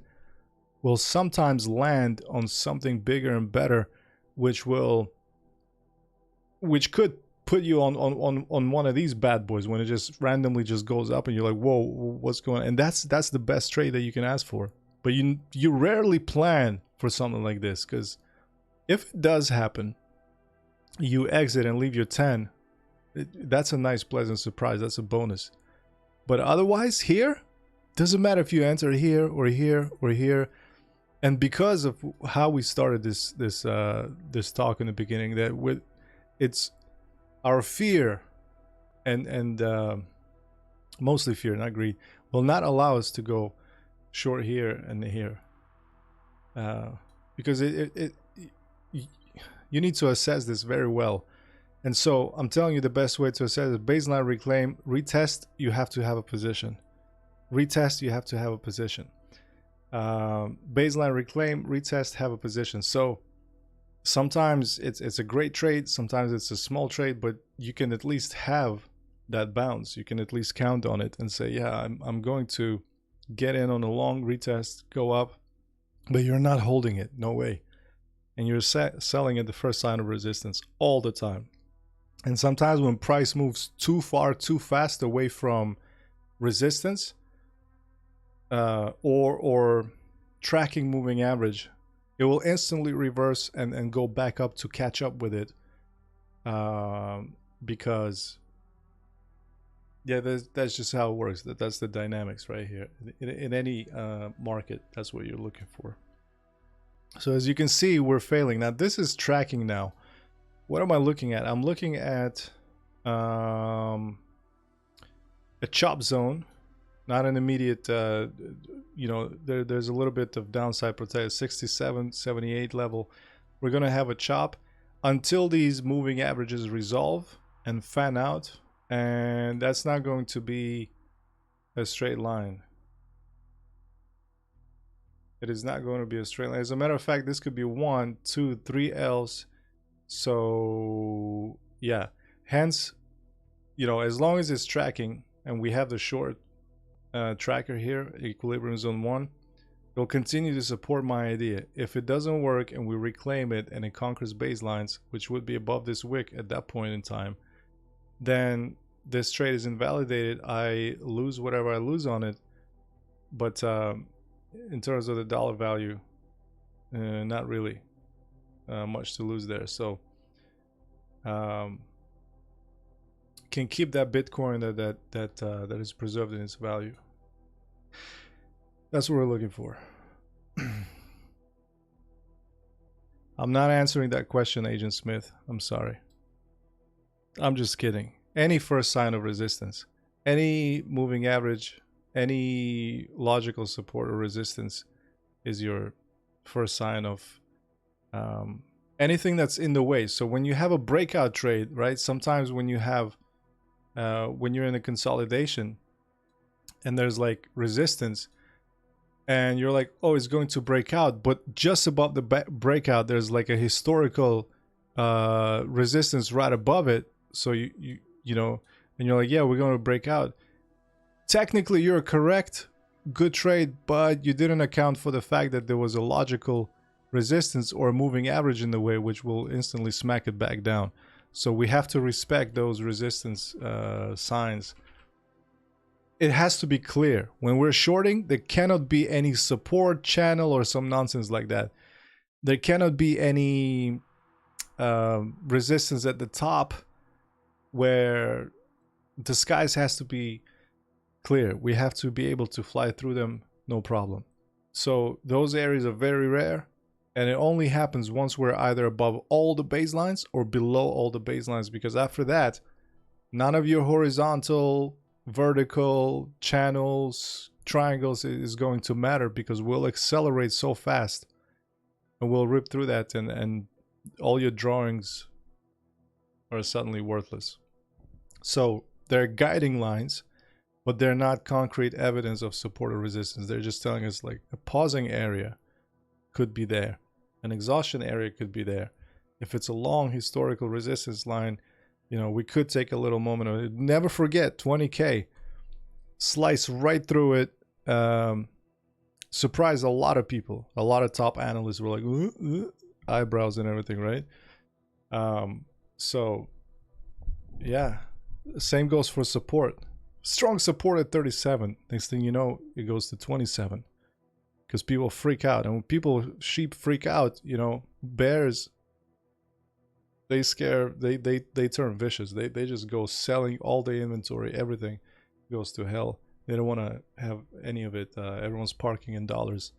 will sometimes land on something bigger and better, which could put you on one of these bad boys when it just randomly just goes up and you're like, whoa, what's going on? And that's the best trade that you can ask for. But you rarely plan for something like this, because if it does happen, you exit and leave your 10. That's a nice pleasant surprise. That's a bonus. But otherwise, here, doesn't matter if you enter here or here or here. And because of how we started this talk in the beginning, that it's our fear and mostly fear, not greed, will not allow us to go short here and here, because you need to assess this very well. And so I'm telling you the best way to assess it: baseline, reclaim, retest. You have to have a position. Retest, you have to have a position. Baseline, reclaim, retest, have a position. So sometimes it's a great trade, sometimes it's a small trade, but you can at least have that bounce. You can at least count on it and say, yeah, I'm going to get in on a long retest, go up, but you're not holding it, no way. And you're selling at the first sign of resistance all the time. And sometimes when price moves too far, too fast away from resistance, or tracking moving average, it will instantly reverse and go back up to catch up with it, because yeah, that's just how it works. That's the dynamics right here. In any market, that's what you're looking for. So as you can see, we're failing. Now this is tracking now. What am I looking at? I'm looking at a chop zone, not an immediate, there's a little bit of downside protection, 67, 78 level. We're going to have a chop until these moving averages resolve and fan out. And that's not going to be a straight line. It is not going to be a straight line. As a matter of fact, this could be 1, 2, 3 L's. So yeah, hence, as long as it's tracking and we have the short tracker here, equilibrium zone 1, it'll continue to support my idea. If it doesn't work and we reclaim it and it conquers baselines, which would be above this wick at that point in time, then this trade is invalidated. I lose whatever I lose on it. But in terms of the dollar value, not really much to lose there. So can keep that Bitcoin that is preserved in its value. That's what we're looking for. I'm not answering that question, Agent Smith. I'm sorry. I'm just kidding. Any first sign of resistance, any moving average, any logical support or resistance is your first sign of anything that's in the way. So when you have a breakout trade, right? Sometimes when you have when you're in a consolidation and there's like resistance and you're like, oh, it's going to break out, but just above the breakout there's like a historical resistance right above it. So you know, and you're like, yeah, we're going to break out. Technically you're correct, good trade, but you didn't account for the fact that there was a logical resistance or a moving average in the way, which will instantly smack it back down. So we have to respect those resistance signs. It has to be clear. When we're shorting, there cannot be any support channel or some nonsense like that. There cannot be any resistance at the top where the skies has to be clear. We have to be able to fly through them, no problem. So those areas are very rare, and it only happens once we're either above all the baselines or below all the baselines, because after that, none of your horizontal, vertical, channels, triangles is going to matter, because we'll accelerate so fast and we'll rip through that, and all your drawings are suddenly worthless. So they're guiding lines, but they're not concrete evidence of support or resistance. They're just telling us like a pausing area could be there, an exhaustion area could be there. If it's a long historical resistance line, you know, we could take a little moment of it. Never forget 20K, slice right through it. Surprised a lot of people. A lot of top analysts were like, eyebrows and everything, right? So, yeah, same goes for support. Strong support at 37. Next thing you know, it goes to 27 because people freak out. And when sheep freak out, you know, bears, they turn vicious. They just go selling all their inventory. Everything goes to hell. They don't want to have any of it. Everyone's parking in dollars.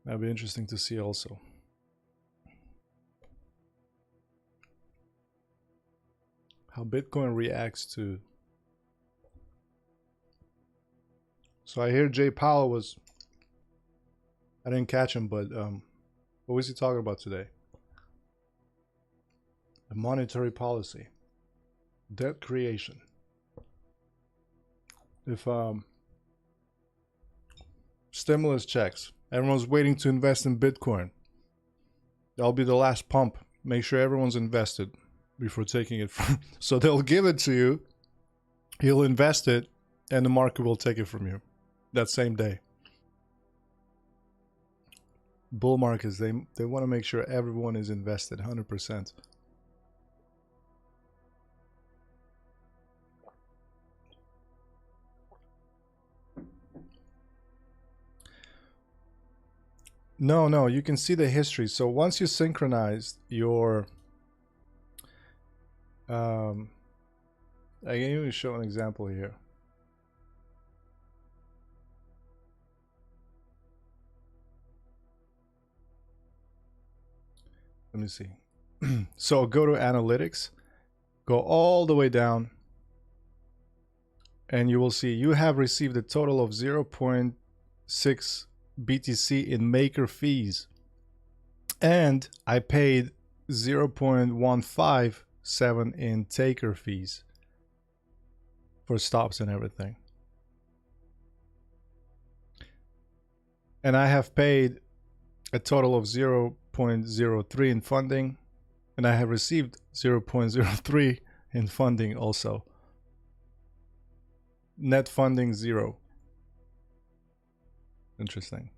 That'd be interesting to see also. How Bitcoin reacts to. So I hear Jay Powell was, I didn't catch him, but what was he talking about today? The monetary policy, debt creation. If stimulus checks, everyone's waiting to invest in Bitcoin. That'll be the last pump. Make sure everyone's invested before taking it from. So they'll give it to you, you'll invest it, and the market will take it from you that same day. Bull markets, they want to make sure everyone is invested 100%. No, you can see the history. So once you synchronize your I can even show an example here. Let me see. So go to analytics, go all the way down, and you will see you have received a total of 0.6 BTC in maker fees, and I paid 0.157 in taker fees for stops and everything. And I have paid a total of 0.03 in funding, and I have received 0.03 in funding also. Net funding 0. Interesting.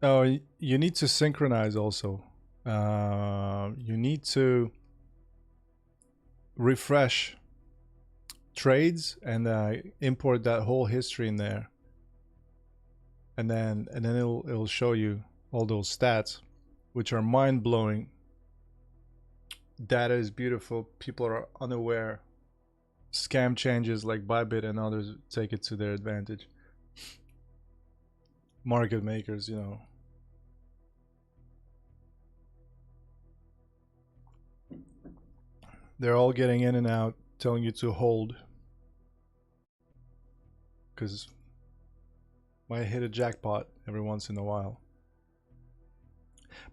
Oh, you need to synchronize also. You need to refresh trades and import that whole history in there, and then it'll show you all those stats, which are mind-blowing. Data is beautiful. People are unaware. Scam changes like Bybit and others take it to their advantage. Market makers, you know. They're all getting in and out, telling you to hold, because might hit a jackpot every once in a while.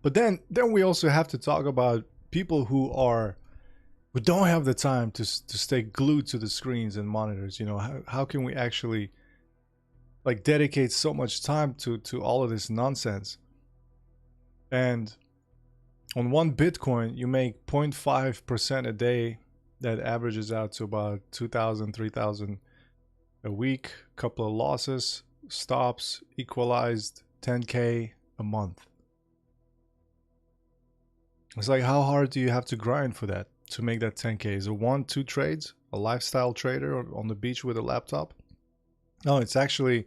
But then we also have to talk about people who don't have the time to stay glued to the screens and monitors. You know, how can we actually like dedicate so much time to all of this nonsense? And on one Bitcoin, you make 0.5% a day. That averages out to about 2,000, 3,000 a week. Couple of losses, stops, equalized, 10K a month. It's like, how hard do you have to grind for that to make that 10K? Is it 1-2 trades? A lifestyle trader on the beach with a laptop? No, it's actually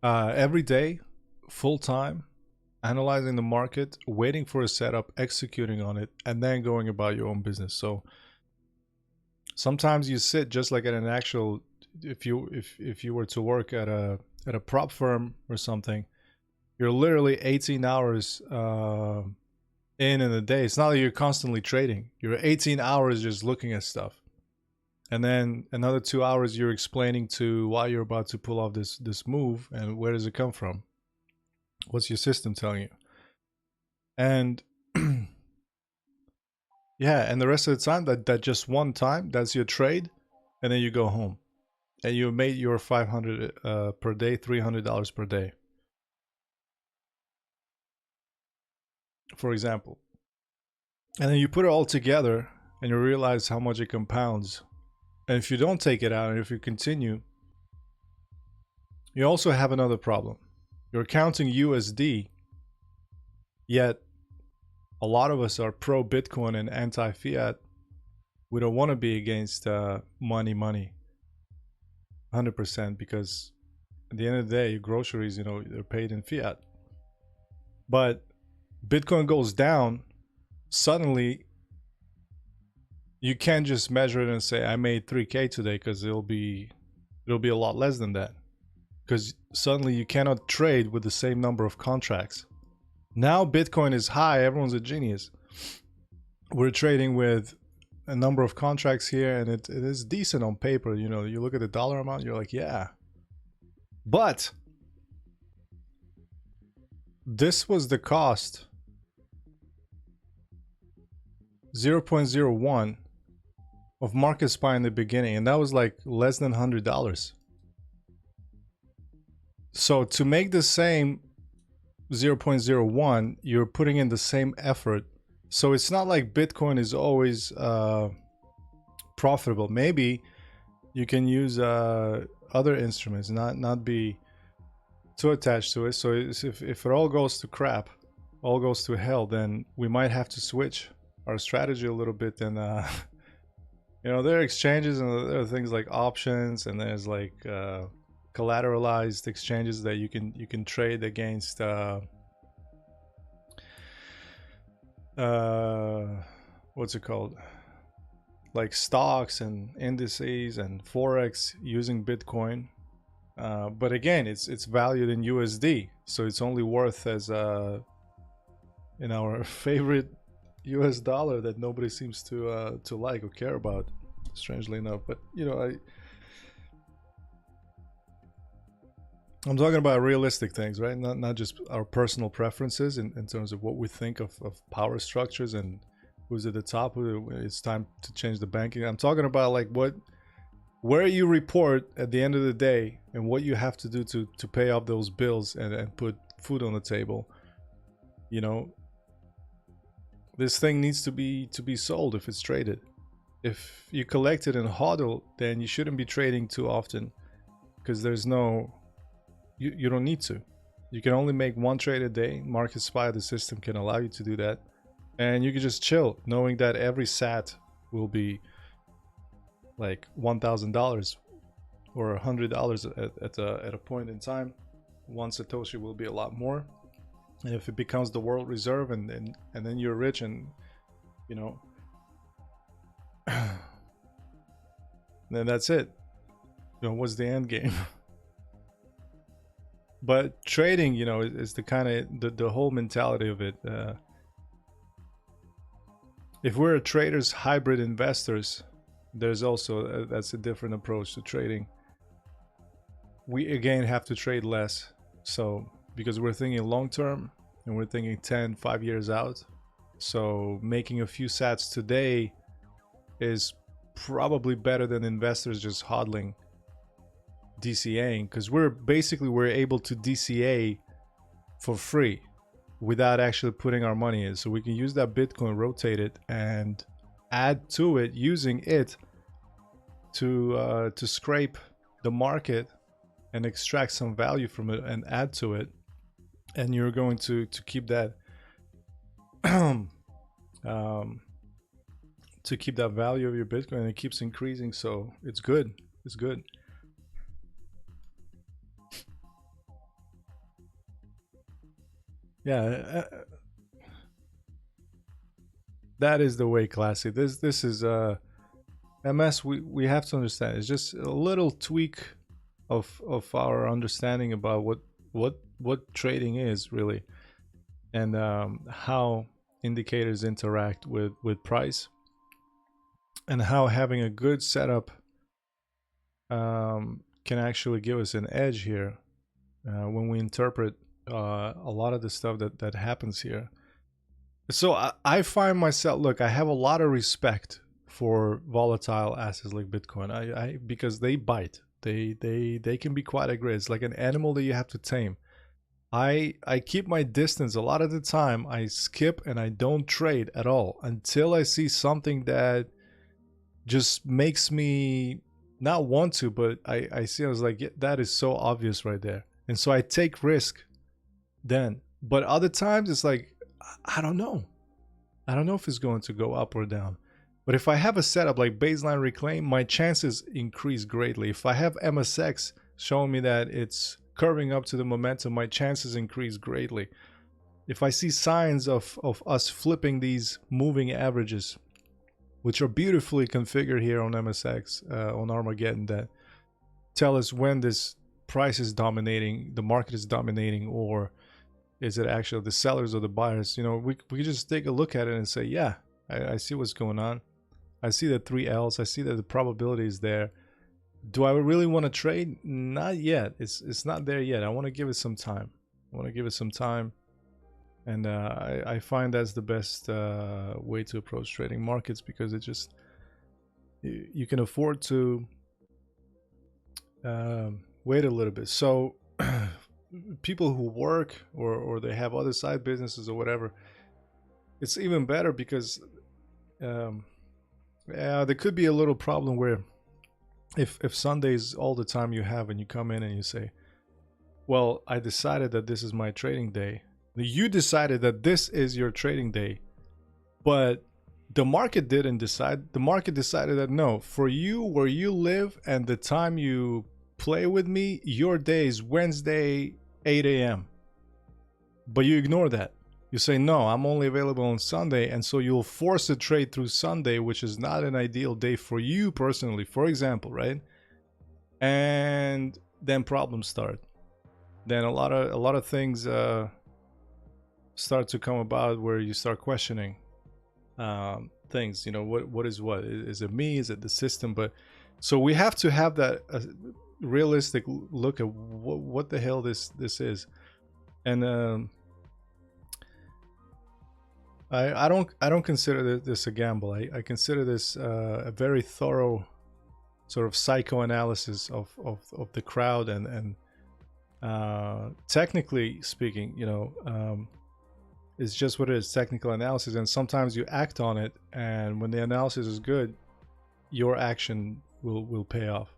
every day, full time, analyzing the market, waiting for a setup, executing on it, and then going about your own business. So sometimes you sit just like at an actual, if you were to work at a prop firm or something, you're literally 18 hours in a day. It's not like you're constantly trading. You're 18 hours just looking at stuff. And then another 2 hours you're explaining to why you're about to pull off this move and where does it come from? What's your system telling you? And yeah, and the rest of the time, that just one time, that's your trade, and then you go home. And you made your 500 per day, $300 per day, for example. And then you put it all together and you realize how much it compounds. And if you don't take it out and if you continue, you also have another problem. You're counting USD, yet a lot of us are pro Bitcoin and anti fiat. We don't want to be against money, 100%, because at the end of the day, groceries, they're paid in fiat. But Bitcoin goes down, suddenly you can't just measure it and say I made 3K today, because it'll be a lot less than that, because suddenly you cannot trade with the same number of contracts. Now Bitcoin is high, everyone's a genius. We're trading with a number of contracts here, and it is decent on paper. You look at the dollar amount, you're like, yeah. But this was the cost, 0.01 of MarketSpy in the beginning, and that was like less than $100. So to make the same 0.01, you're putting in the same effort. So it's not like Bitcoin is always profitable. Maybe you can use other instruments, not be too attached to it. So if it all goes to crap, all goes to hell, then we might have to switch our strategy a little bit. And there are exchanges, and there are things like options, and there's like collateralized exchanges that you can trade against what's it called, like stocks and indices and forex using Bitcoin. But again, it's valued in USD, so it's only worth as in our favorite US dollar that nobody seems to like or care about, strangely enough. But I'm talking about realistic things, right? Not just our personal preferences in terms of what we think of power structures and who's at the top. It's time to change the banking. I'm talking about like where you report at the end of the day and what you have to do to pay off those bills and put food on the table. This thing needs to be sold if it's traded. If you collect it and hodl, then you shouldn't be trading too often, because there's no... You don't need to. You can only make one trade a day. MarketSpy, the system, can allow you to do that. And you can just chill, knowing that every sat will be like $1,000 or $100 at a point in time. One Satoshi will be a lot more. And if it becomes the world reserve, and then you're rich, and then that's it. What's the end game? But trading, is the kind of the whole mentality of it. If we're traders, hybrid investors, there's also that's a different approach to trading. We again have to trade less, so because we're thinking long term and we're thinking 5 years out. So making a few sats today is probably better than investors just hodling, DCAing, because we're able to DCA for free without actually putting our money in. So we can use that Bitcoin, rotate it, and add to it, using it to scrape the market and extract some value from it and add to it. And you're going to keep that to keep that value of your Bitcoin, and it keeps increasing. So it's good. It's good. Yeah, that is the way, Classy. This is MS. We have to understand. It's just a little tweak of our understanding about what trading is really, and how indicators interact with price, and how having a good setup can actually give us an edge here when we interpret a lot of the stuff that happens here. So I find myself, look, I have a lot of respect for volatile assets like Bitcoin. I because they bite. They can be quite aggressive. It's like an animal that you have to tame. I keep my distance a lot of the time. I skip and I don't trade at all until I see something that just makes me not want to, but I see, I was like, yeah, that is so obvious right there. And so I take risk then. But other times it's like, I don't know. I don't know if it's going to go up or down. But if I have a setup like baseline reclaim, my chances increase greatly. If I have MSX showing me that it's curving up to the momentum, my chances increase greatly. If I see signs of us flipping these moving averages, which are beautifully configured here on MSX, on Armageddon, that tell us when this price is dominating, the market is dominating, or is it actually the sellers or the buyers? You know, we just take a look at it and say, yeah, I see what's going on. I see the 3 L's. I see that the probability is there. Do I really want to trade? Not yet. It's not there yet. I want to give it some time. And I find that's the best way to approach trading markets, because it just, you can afford to wait a little bit. So people who work or they have other side businesses or whatever, it's even better, because there could be a little problem where if Sundays all the time you have, and you come in and you say, well, I decided that this is my trading day. You decided that this is your trading day, but the market didn't decide. The market decided that no, for you, where you live and the time you play with me, your day is Wednesday 8 a.m. But you ignore that. You say, no, I'm only available on Sunday. And so you'll force a trade through Sunday, which is not an ideal day for you personally, for example, right? And then problems start. Then a lot of things start to come about, where you start questioning things. You know, what is what? Is it me? Is it the system? But so we have to have that realistic look at what the hell this is. And I don't consider this a gamble. I consider this a very thorough sort of psychoanalysis of the crowd, and technically speaking, you know, it's just what it is, technical analysis. And sometimes you act on it, and when the analysis is good, your action will pay off.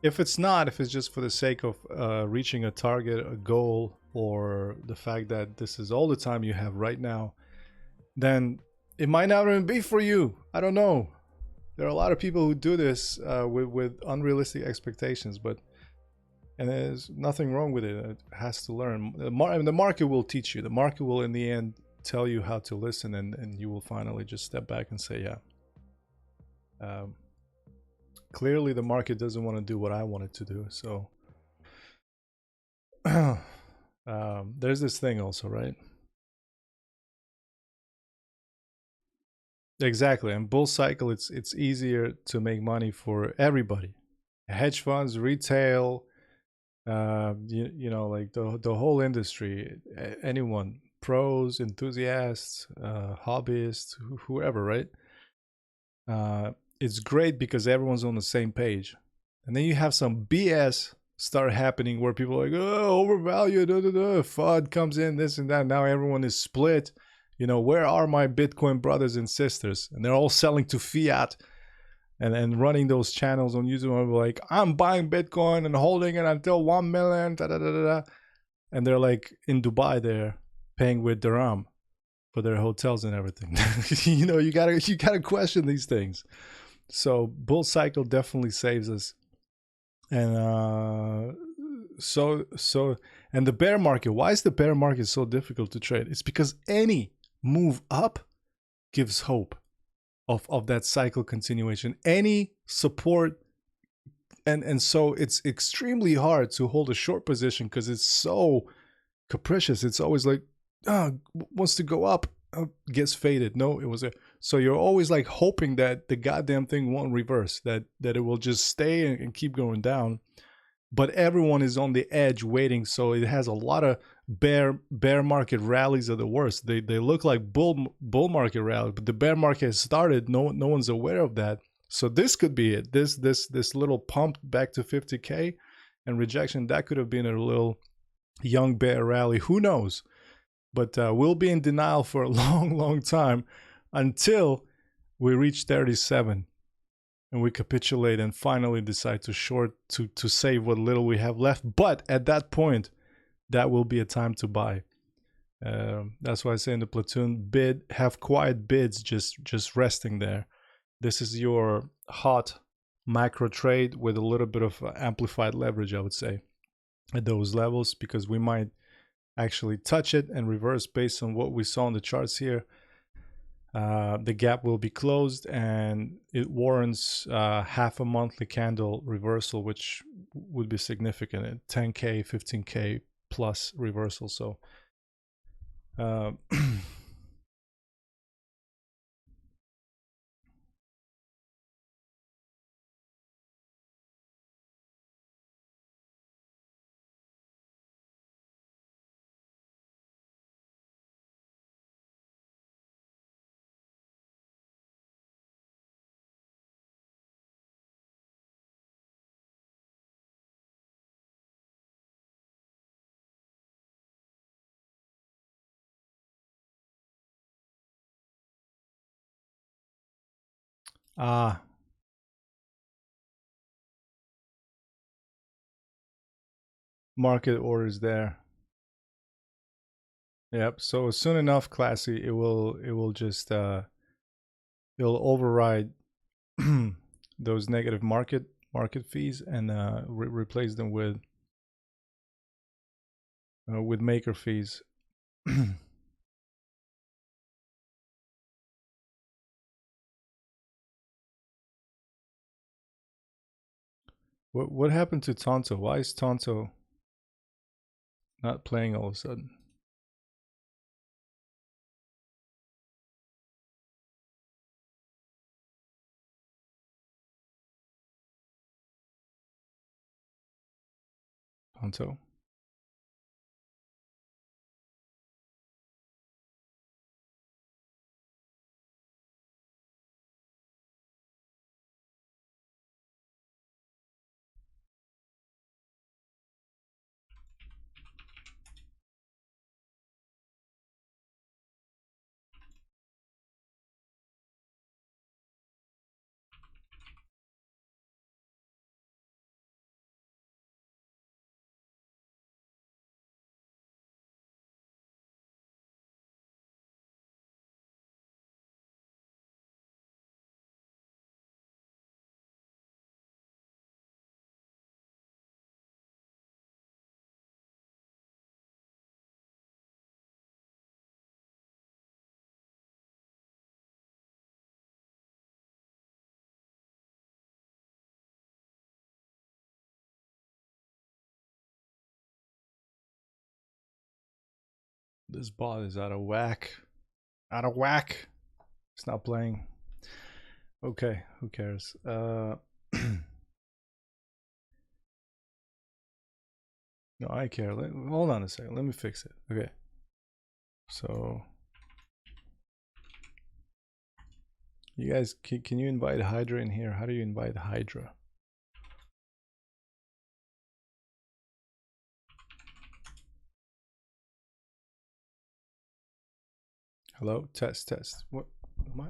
If it's not, if it's just for the sake of reaching a target, a goal, or the fact that this is all the time you have right now, then it might not even be for you. I don't know. There are a lot of people who do this with unrealistic expectations, and there's nothing wrong with it. It has to learn. The market will teach you. The market will, in the end, tell you how to listen, and you will finally just step back and say, yeah. Clearly, the market doesn't want to do what I want it to do. So there's this thing also, right? Exactly. And bull cycle, it's easier to make money for everybody. Hedge funds, retail, you know, like the whole industry, anyone, pros, enthusiasts, hobbyists, whoever, right? It's great because everyone's on the same page. And then you have some BS start happening where people are like, oh, overvalued, FUD comes in, this and that. Now everyone is split. You know, where are my Bitcoin brothers and sisters? And they're all selling to fiat and running those channels on YouTube. And like, I'm buying Bitcoin and holding it until 1 million. Da, da, da, da, da. And they're like in Dubai, they're paying with dirham for their hotels and everything. You know, you gotta question these things. So bull cycle definitely saves us. And and the bear market, why is the bear market so difficult to trade? It's because any move up gives hope of that cycle continuation, any support, and so it's extremely hard to hold a short position because it's so capricious. It's always like, wants to go up, gets faded. No, it was a. So you're always like hoping that the goddamn thing won't reverse, that it will just stay and keep going down. But everyone is on the edge waiting, so it has a lot of bear market rallies are the worst. They look like bull market rallies, but the bear market has started. No one's aware of that. So this could be it. This little pump back to 50K and rejection, that could have been a little young bear rally. Who knows? But we'll be in denial for a long time until we reach 37 and we capitulate and finally decide to short to save what little we have left. But at that point, that will be a time to buy. That's why I say in the platoon, have quiet bids just resting there. This is your hot macro trade with a little bit of amplified leverage, I would say, at those levels, because we might actually touch it and reverse based on what we saw on the charts here. The gap will be closed and it warrants half a monthly candle reversal, which would be significant, 10K, 15K plus reversal. So market orders there. Yep. So soon enough, Classy, it will just it'll override those negative market fees and replace them with maker fees. What happened to Tonto? Why is Tonto not playing all of a sudden? Tonto. This bot is out of whack. Out of whack. It's not playing. Okay, who cares? No, I care. Hold on a second. Let me fix it. Okay. So you guys, can you invite Hydra in here? How do you invite Hydra? Hello? Test. What? Am I?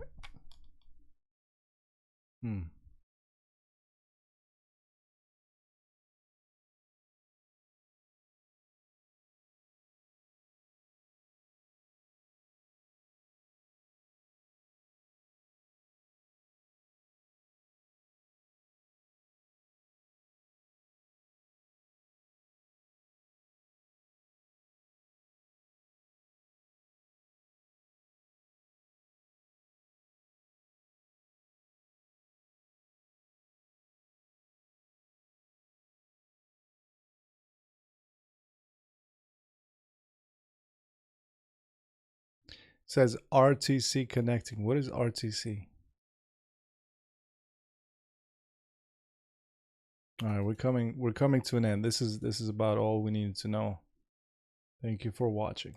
says RTC connecting. What is RTC? All right, we're coming to an end. This is about all we needed to know. Thank you for watching.